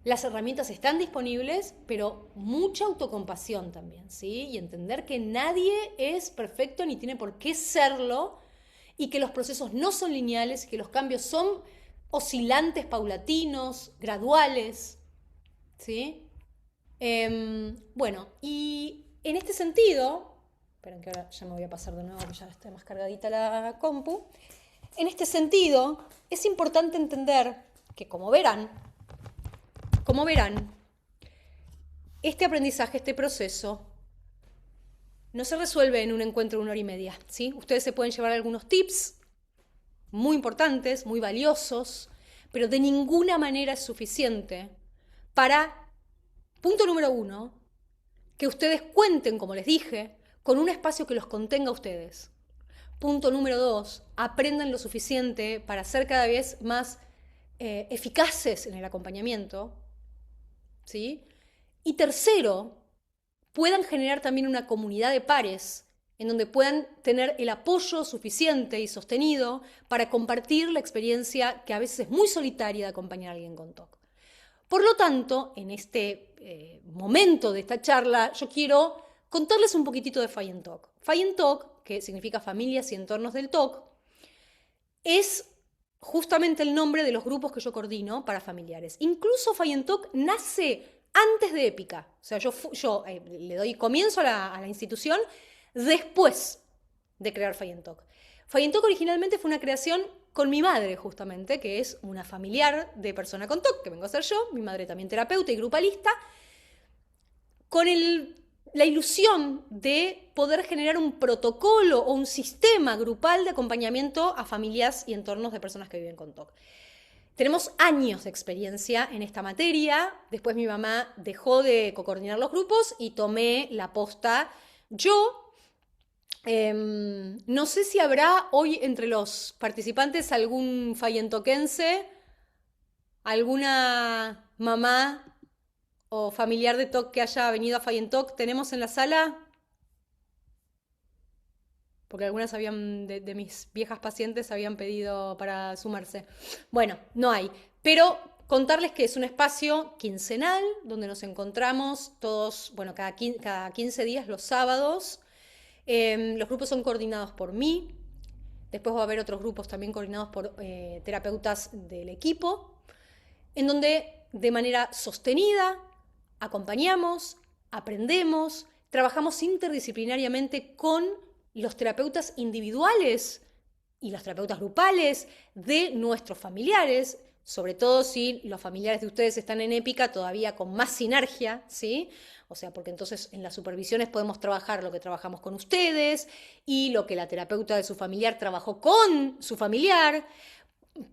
Las herramientas están disponibles, pero mucha autocompasión también, ¿sí? Y entender que nadie es perfecto ni tiene por qué serlo y que los procesos no son lineales y que los cambios son oscilantes, paulatinos, graduales, ¿sí? Bueno, y en este sentido... Esperen que ahora ya me voy a pasar de nuevo, que ya está más cargadita la compu. En este sentido, es importante entender que, como verán, este aprendizaje, este proceso, no se resuelve en un encuentro de 1 hora y media, ¿sí? Ustedes se pueden llevar algunos tips muy importantes, muy valiosos, pero de ninguna manera es suficiente para, punto número 1, que ustedes cuenten, como les dije, con un espacio que los contenga a ustedes. Punto número 2, aprendan lo suficiente para ser cada vez más eficaces en el acompañamiento, ¿sí? Y tercero, puedan generar también una comunidad de pares en donde puedan tener el apoyo suficiente y sostenido para compartir la experiencia que a veces es muy solitaria de acompañar a alguien con TOC. Por lo tanto, en este momento de esta charla, yo quiero contarles un poquitito de FIENTOC. FIENTOC, que significa Familias y Entornos del TOC, es justamente el nombre de los grupos que yo coordino para familiares. Incluso FIENTOC nace antes de Épica. O sea, yo le doy comienzo a la institución después de crear FIENTOC. FIENTOC originalmente fue una creación con mi madre, justamente, que es una familiar de persona con TOC, que vengo a ser yo, mi madre también terapeuta y grupalista, con la ilusión de poder generar un protocolo o un sistema grupal de acompañamiento a familias y entornos de personas que viven con TOC. Tenemos años de experiencia en esta materia. Después mi mamá dejó de coordinar los grupos y tomé la posta Yo no sé si habrá hoy entre los participantes algún fallentoquense, alguna mamá o familiar de TOC que haya venido a Fallentoc. ¿Tenemos en la sala? Porque algunas de mis viejas pacientes habían pedido para sumarse. Bueno, no hay. Pero contarles que es un espacio quincenal donde nos encontramos todos, bueno, cada 15 días los sábados. Los grupos son coordinados por mí. Después va a haber otros grupos también coordinados por terapeutas del equipo, en donde de manera sostenida acompañamos, aprendemos, trabajamos interdisciplinariamente con los terapeutas individuales y los terapeutas grupales de nuestros familiares, sobre todo si los familiares de ustedes están en épica, todavía con más sinergia, ¿sí? O sea, porque entonces en las supervisiones podemos trabajar lo que trabajamos con ustedes y lo que la terapeuta de su familiar trabajó con su familiar.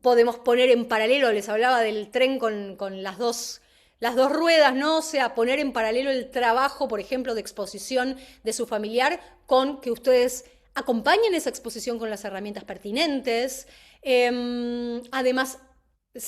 Podemos poner en paralelo, les hablaba del tren con las dos ruedas, ¿no? O sea, poner en paralelo el trabajo, por ejemplo, de exposición de su familiar con que ustedes acompañen esa exposición con las herramientas pertinentes. Además,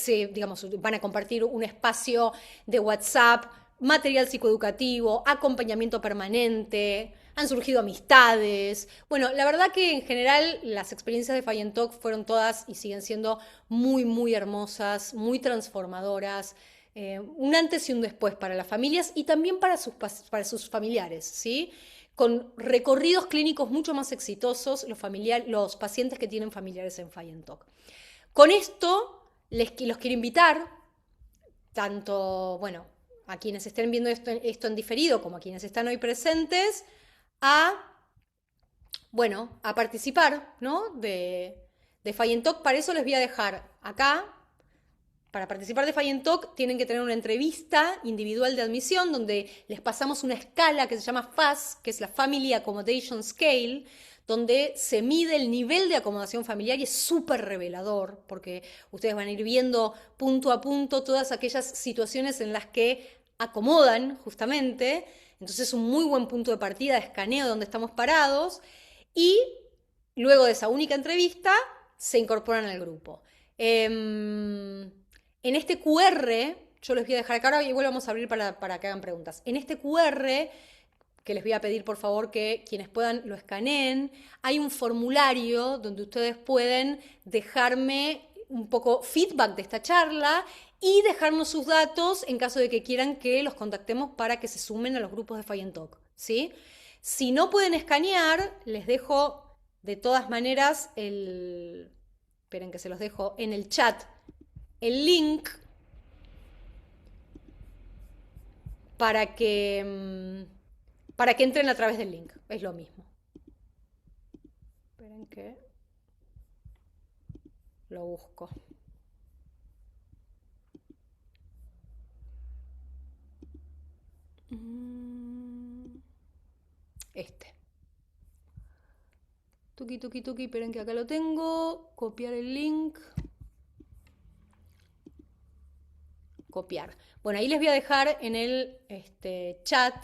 digamos, van a compartir un espacio de WhatsApp, material psicoeducativo, acompañamiento permanente, han surgido amistades. Bueno, la verdad que en general las experiencias de Fallentoc fueron todas y siguen siendo muy, muy hermosas, muy transformadoras. Un antes y un después para las familias y también para sus familiares, ¿sí? Con recorridos clínicos mucho más exitosos los pacientes que tienen familiares en Fallentoc. Con esto los quiero invitar, tanto, bueno, a quienes estén viendo esto en diferido como a quienes están hoy presentes, a, bueno, a participar, ¿no? de Fallentoc. Para eso les voy a dejar acá. Para participar de Fallentoc tienen que tener una entrevista individual de admisión donde les pasamos una escala que se llama FAS, que es la Family Accommodation Scale, donde se mide el nivel de acomodación familiar y es súper revelador, porque ustedes van a ir viendo punto a punto todas aquellas situaciones en las que acomodan justamente. Entonces es un muy buen punto de partida, de escaneo de donde estamos parados, y luego de esa única entrevista se incorporan al grupo. En este QR, yo les voy a dejar acá ahora y igual vamos a abrir para que hagan preguntas. En este QR, que les voy a pedir por favor que quienes puedan lo escaneen, hay un formulario donde ustedes pueden dejarme un poco feedback de esta charla y dejarnos sus datos en caso de que quieran que los contactemos para que se sumen a los grupos de Fallentoc, ¿sí? Si no pueden escanear, les dejo de todas maneras esperen que se los dejo en el chat, el link para que entren a través del link. Es lo mismo. Esperen que lo busco. Este. Tuki, tuki, tuki, esperen que acá lo tengo. Copiar el link. Copiar. Bueno, ahí les voy a dejar en el chat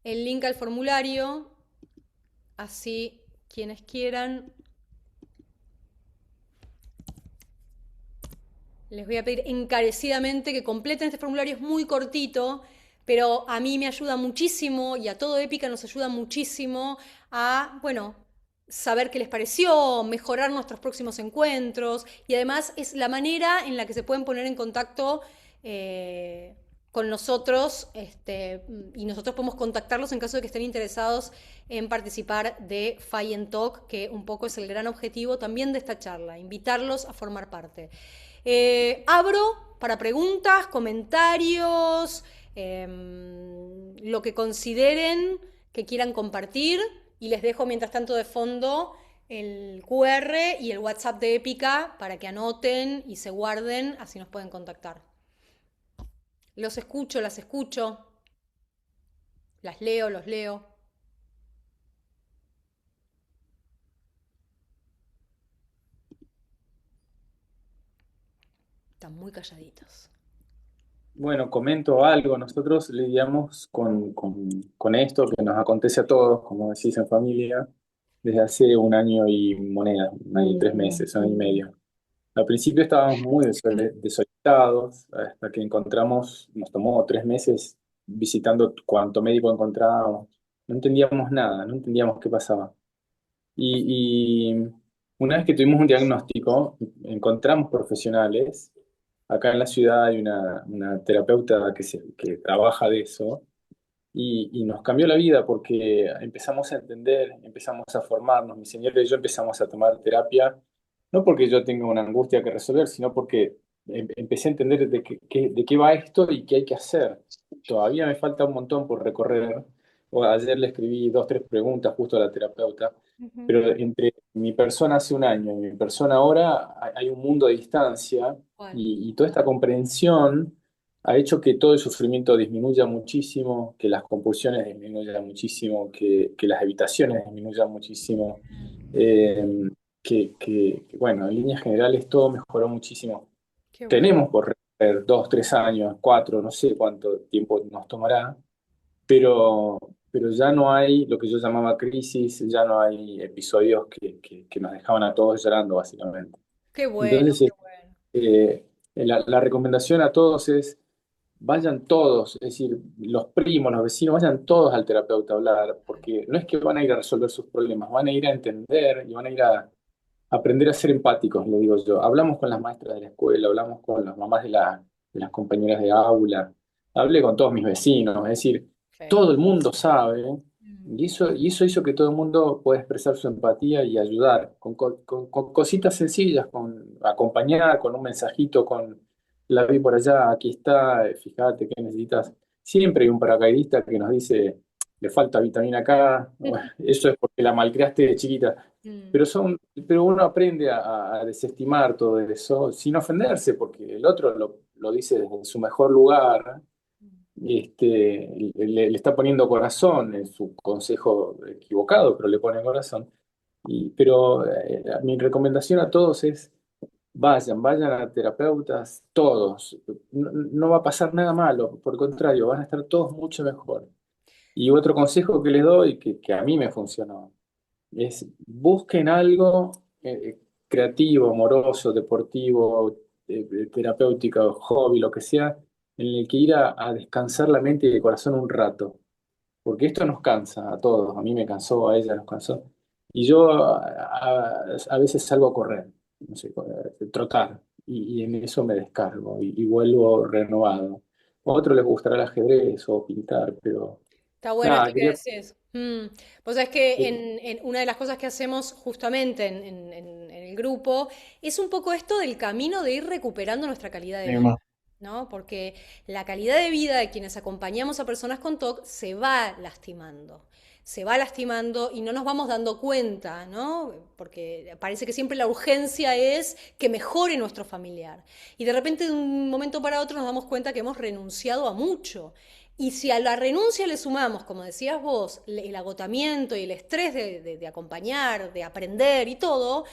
el link al formulario. Así quienes quieran. Les voy a pedir encarecidamente que completen este formulario, es muy cortito, pero a mí me ayuda muchísimo y a todo Épica nos ayuda muchísimo a, bueno, saber qué les pareció, mejorar nuestros próximos encuentros y además es la manera en la que se pueden poner en contacto con nosotros y nosotros podemos contactarlos en caso de que estén interesados en participar de Fallentoc, que un poco es el gran objetivo también de esta charla, invitarlos a formar parte. Abro para preguntas, comentarios, lo que consideren que quieran compartir y les dejo mientras tanto de fondo el QR y el WhatsApp de Épica para que anoten y se guarden, así nos pueden contactar. Los escucho, las escucho, las leo, los leo. Están muy calladitos. Bueno, comento algo. Nosotros lidiamos con esto que nos acontece a todos, como decís, en familia, desde hace un año y moneda, un año y 3 meses, un año y medio. Al principio estábamos muy desorientados, hasta que encontramos, nos tomó 3 meses visitando cuanto médico encontrábamos. No entendíamos nada, no entendíamos qué pasaba. Y una vez que tuvimos un diagnóstico, encontramos profesionales. Acá en la ciudad hay una terapeuta que trabaja de eso y nos cambió la vida porque empezamos a entender, empezamos a formarnos. Mi señora y yo empezamos a tomar terapia, no porque yo tenga una angustia que resolver, sino porque empecé a entender de qué va esto y qué hay que hacer. Todavía me falta un montón por recorrer. Ayer le escribí 2, 3 preguntas justo a la terapeuta, Ujú. pero entre mi persona hace un año y mi persona ahora hay un mundo de distancia ¿Cuál? y toda esta comprensión ha hecho que todo el sufrimiento disminuya muchísimo, que las compulsiones disminuyan muchísimo, que las evitaciones disminuyan muchísimo, eh, bueno, en líneas generales todo mejoró muchísimo. Qué bueno. Tenemos por recorrer 2, 3 años, 4, no sé cuánto tiempo nos tomará, pero, pero ya no hay lo que yo llamaba crisis, ya no hay episodios que nos dejaban a todos llorando, básicamente. Qué bueno, Entonces, qué bueno. la recomendación a todos es, vayan todos, es decir, los primos, los vecinos, vayan todos al terapeuta a hablar, porque no es que van a ir a resolver sus problemas, van a ir a entender y van a ir a aprender a ser empáticos, le digo yo. Hablamos con las maestras de la escuela, hablamos con las mamás de las compañeras de aula, hablé con todos mis vecinos, es decir, Sí. todo el mundo sabe, Mm. y eso hizo que todo el mundo pueda expresar su empatía y ayudar, con cositas sencillas, con acompañar, con un mensajito, con la vi por allá, aquí está, fíjate que necesitas. Siempre hay un paracaidista que nos dice, le falta vitamina K, bueno, eso es porque la malcriaste de chiquita. Mm. Pero uno aprende a desestimar todo eso sin ofenderse, porque el otro lo dice desde su mejor lugar, le está poniendo corazón en su consejo equivocado, pero le pone corazón. Pero mi recomendación a todos es, vayan a terapeutas, todos. No, no va a pasar nada malo, por el contrario, van a estar todos mucho mejor. Y otro consejo que les doy, que a mí me funcionó, es busquen algo creativo, amoroso, deportivo, terapéutico, hobby, lo que sea, en el que ir a descansar la mente y el corazón un rato. Porque esto nos cansa a todos, a mí me cansó, a ella nos cansó. Y yo a veces salgo a correr, no sé, trotar, y en eso me descargo y vuelvo renovado. A otros les gustará el ajedrez o pintar, pero Está bueno nada, esto que quería... decís. Vos sabés que en una de las cosas que hacemos justamente en el grupo es un poco esto del camino de ir recuperando nuestra calidad de vida, ¿no? Porque la calidad de vida de quienes acompañamos a personas con TOC se va lastimando. Se va lastimando y no nos vamos dando cuenta, ¿no? Porque parece que siempre la urgencia es que mejore nuestro familiar. Y de repente de un momento para otro nos damos cuenta que hemos renunciado a mucho. Y si a la renuncia le sumamos, como decías vos, el agotamiento y el estrés de acompañar, de aprender y todo,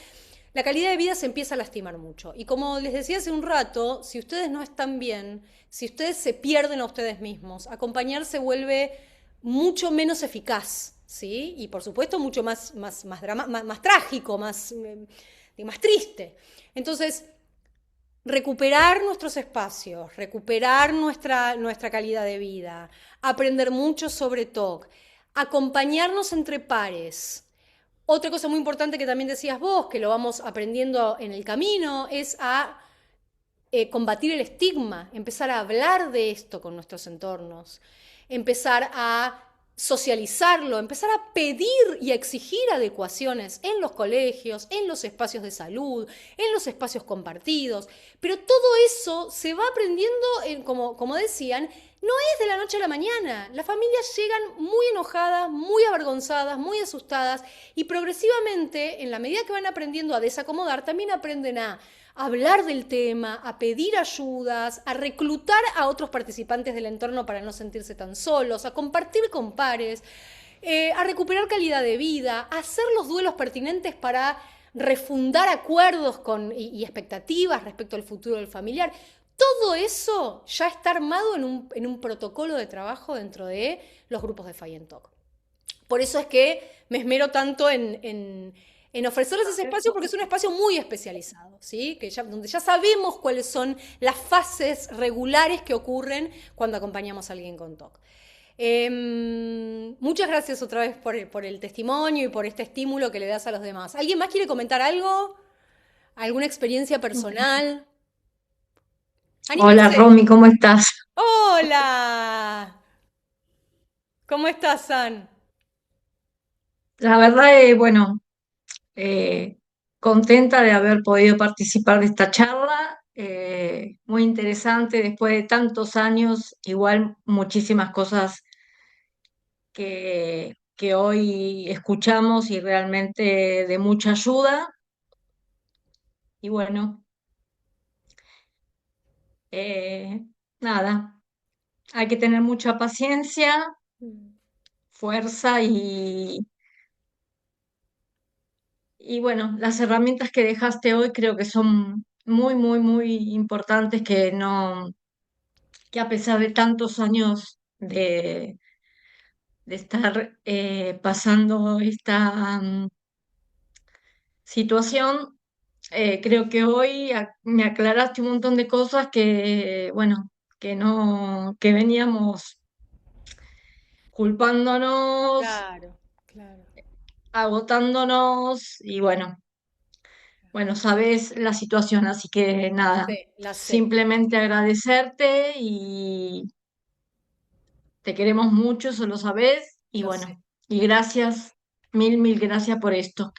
la calidad de vida se empieza a lastimar mucho. Y como les decía hace un rato, si ustedes no están bien, si ustedes se pierden a ustedes mismos, acompañar se vuelve mucho menos eficaz, ¿sí? Y por supuesto mucho más trágico, más triste. Entonces, recuperar nuestros espacios, recuperar nuestra calidad de vida, aprender mucho sobre TOC, acompañarnos entre pares. Otra cosa muy importante que también decías vos, que lo vamos aprendiendo en el camino, es a combatir el estigma, empezar a hablar de esto con nuestros entornos, empezar a socializarlo, empezar a pedir y a exigir adecuaciones en los colegios, en los espacios de salud, en los espacios compartidos. Pero todo eso se va aprendiendo, como decían, no es de la noche a la mañana. Las familias llegan muy enojadas, muy avergonzadas, muy asustadas y progresivamente, en la medida que van aprendiendo a desacomodar, también aprenden a hablar del tema, a pedir ayudas, a reclutar a otros participantes del entorno para no sentirse tan solos, a compartir con pares, a recuperar calidad de vida, a hacer los duelos pertinentes para refundar acuerdos y expectativas respecto al futuro del familiar. Todo eso ya está armado en un protocolo de trabajo dentro de los grupos de Fire Talk. Por eso es que me esmero tanto en ofrecerles ese espacio, porque es un espacio muy especializado, ¿sí? Donde ya sabemos cuáles son las fases regulares que ocurren cuando acompañamos a alguien con TOC. Muchas gracias otra vez por el testimonio y por este estímulo que le das a los demás. ¿Alguien más quiere comentar algo? ¿Alguna experiencia personal? Hola ¡Anímense! Romy, ¿cómo estás? ¡Hola! ¿Cómo estás, San? La verdad, bueno, eh, contenta de haber podido participar de esta charla, muy interesante después de tantos años, igual muchísimas cosas que hoy escuchamos y realmente de mucha ayuda. Y bueno, eh, nada, hay que tener mucha paciencia, fuerza y bueno, las herramientas que dejaste hoy creo que son muy, muy, muy importantes que a pesar de tantos años de estar pasando esta situación, creo que hoy me aclaraste un montón de cosas que, bueno, que veníamos culpándonos, Claro, claro. agotándonos y bueno, sabes la situación, así que nada, La sé, simplemente agradecerte y te queremos mucho, eso lo sabes, y lo sé. bueno, y gracias, mil, mil gracias por esto.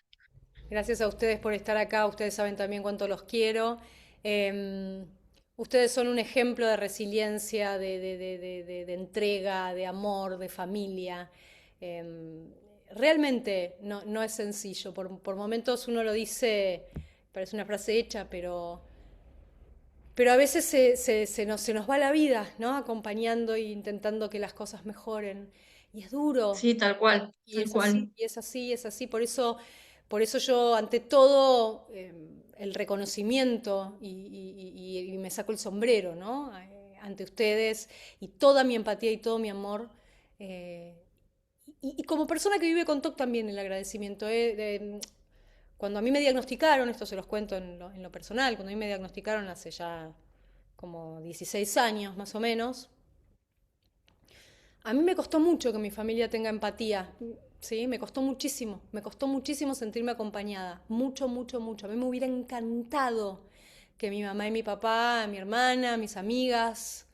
Gracias a ustedes por estar acá. Ustedes saben también cuánto los quiero. Em, Ustedes son un ejemplo de resiliencia, de entrega, de amor, de familia. Em, Realmente no es sencillo. Por momentos uno lo dice, parece una frase hecha, pero a veces se nos va la vida, ¿no? Acompañando e intentando que las cosas mejoren. Y es duro. Sí, tal cual, Y tal es así, cual. y es así, es así. Por eso yo, ante todo, el reconocimiento y me saco el sombrero, ¿no? Ante ustedes y toda mi empatía y todo mi amor. eh, y como persona que vive con TOC también el agradecimiento. Cuando a mí me diagnosticaron, esto se los cuento en lo personal, cuando a mí me diagnosticaron hace ya como 16 años más o menos, a mí me costó mucho que mi familia tenga empatía, ¿sí? Me costó muchísimo sentirme acompañada, mucho, mucho, mucho. A mí me hubiera encantado que mi mamá y mi papá, mi hermana, mis amigas,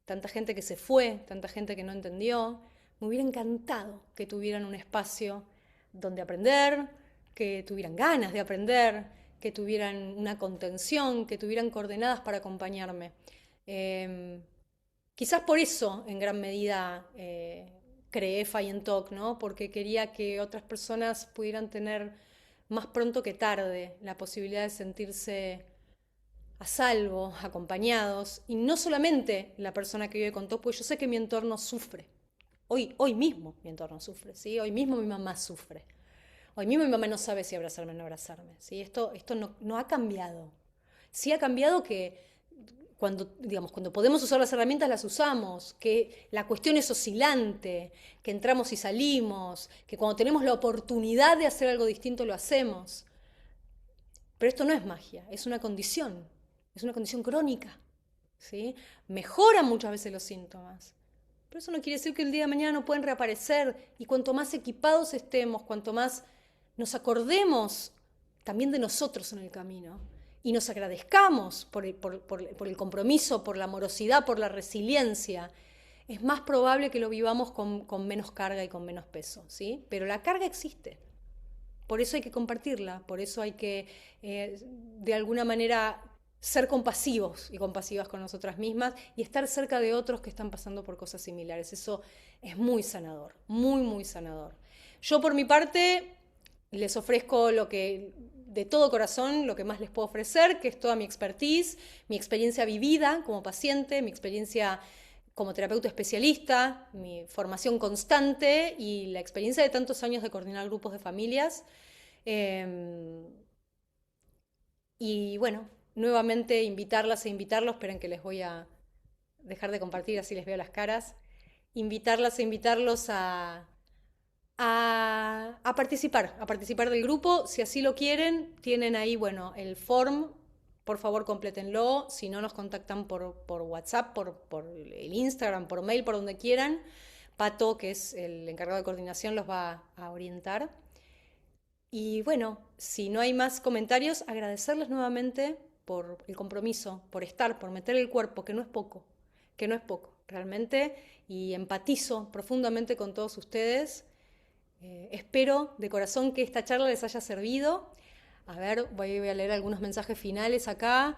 tanta gente que se fue, tanta gente que no entendió, me hubiera encantado que tuvieran un espacio donde aprender, que tuvieran ganas de aprender, que tuvieran una contención, que tuvieran coordenadas para acompañarme. Eh, Quizás por eso, en gran medida, creé Fire Talk, ¿no? Porque quería que otras personas pudieran tener más pronto que tarde la posibilidad de sentirse a salvo, acompañados, y no solamente la persona que vive con TOC, porque yo sé que mi entorno sufre. Hoy mismo mi entorno sufre, ¿sí? Hoy mismo mi mamá sufre. Hoy mismo mi mamá no sabe si abrazarme o no abrazarme, ¿sí? Esto no ha cambiado. Sí ha cambiado que cuando podemos usar las herramientas, las usamos, que la cuestión es oscilante, que entramos y salimos, que cuando tenemos la oportunidad de hacer algo distinto lo hacemos. Pero esto no es magia, es una condición crónica, ¿sí? Mejoran muchas veces los síntomas, pero eso no quiere decir que el día de mañana no pueden reaparecer, y cuanto más equipados estemos, cuanto más nos acordemos también de nosotros en el camino y nos agradezcamos por el compromiso, por la amorosidad, por la resiliencia, es más probable que lo vivamos con menos carga y con menos peso, ¿sí? Pero la carga existe. Por eso hay que compartirla, por eso hay que, de alguna manera, ser compasivos y compasivas con nosotras mismas y estar cerca de otros que están pasando por cosas similares. Eso es muy sanador, muy, muy sanador. Yo, por mi parte, les ofrezco de todo corazón, lo que más les puedo ofrecer, que es toda mi expertise, mi experiencia vivida como paciente, mi experiencia como terapeuta especialista, mi formación constante y la experiencia de tantos años de coordinar grupos de familias. Y bueno, nuevamente invitarlas e invitarlos, esperen que les voy a dejar de compartir, así les veo las caras, invitarlas e invitarlos a participar del grupo, si así lo quieren, tienen ahí, bueno, el form, por favor complétenlo, si no nos contactan por WhatsApp, por el Instagram, por mail, por donde quieran, Pato, que es el encargado de coordinación, los va a orientar. Y bueno, si no hay más comentarios, agradecerles nuevamente por el compromiso, por estar, por meter el cuerpo, que no es poco, realmente, y empatizo profundamente con todos ustedes. Espero de corazón que esta charla les haya servido. A ver, voy a leer algunos mensajes finales acá.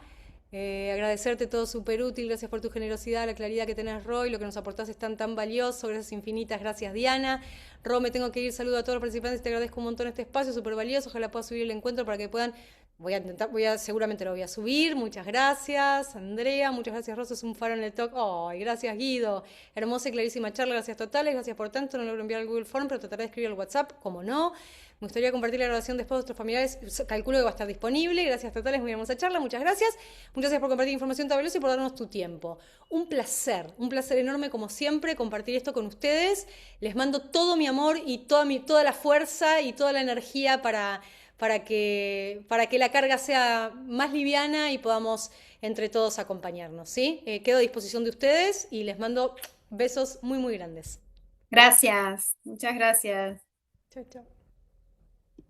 Agradecerte todo súper útil, gracias por tu generosidad, la claridad que tenés, Roy, lo que nos aportás es tan valioso, gracias infinitas, gracias Diana. Ro, me tengo que ir, saludo a todos los participantes, te agradezco un montón este espacio, súper valioso, ojalá pueda subir el encuentro para que puedan, seguramente lo voy a subir, muchas gracias, Andrea, muchas gracias Rosa, es un faro en el talk, oh, gracias Guido, hermosa y clarísima charla, gracias totales, gracias por tanto, no logro enviar al Google Form, pero trataré de escribir al WhatsApp, como no. Me gustaría compartir la grabación después de otros familiares. Calculo que va a estar disponible. Gracias totales, muy hermosa charla. Muchas gracias. Muchas gracias por compartir información tan valiosa y por darnos tu tiempo. Un placer enorme como siempre compartir esto con ustedes. Les mando todo mi amor y toda la fuerza y toda la energía para que la carga sea más liviana y podamos entre todos acompañarnos, ¿sí? Quedo a disposición de ustedes y les mando besos muy grandes. Gracias, muchas gracias. Chao, chao.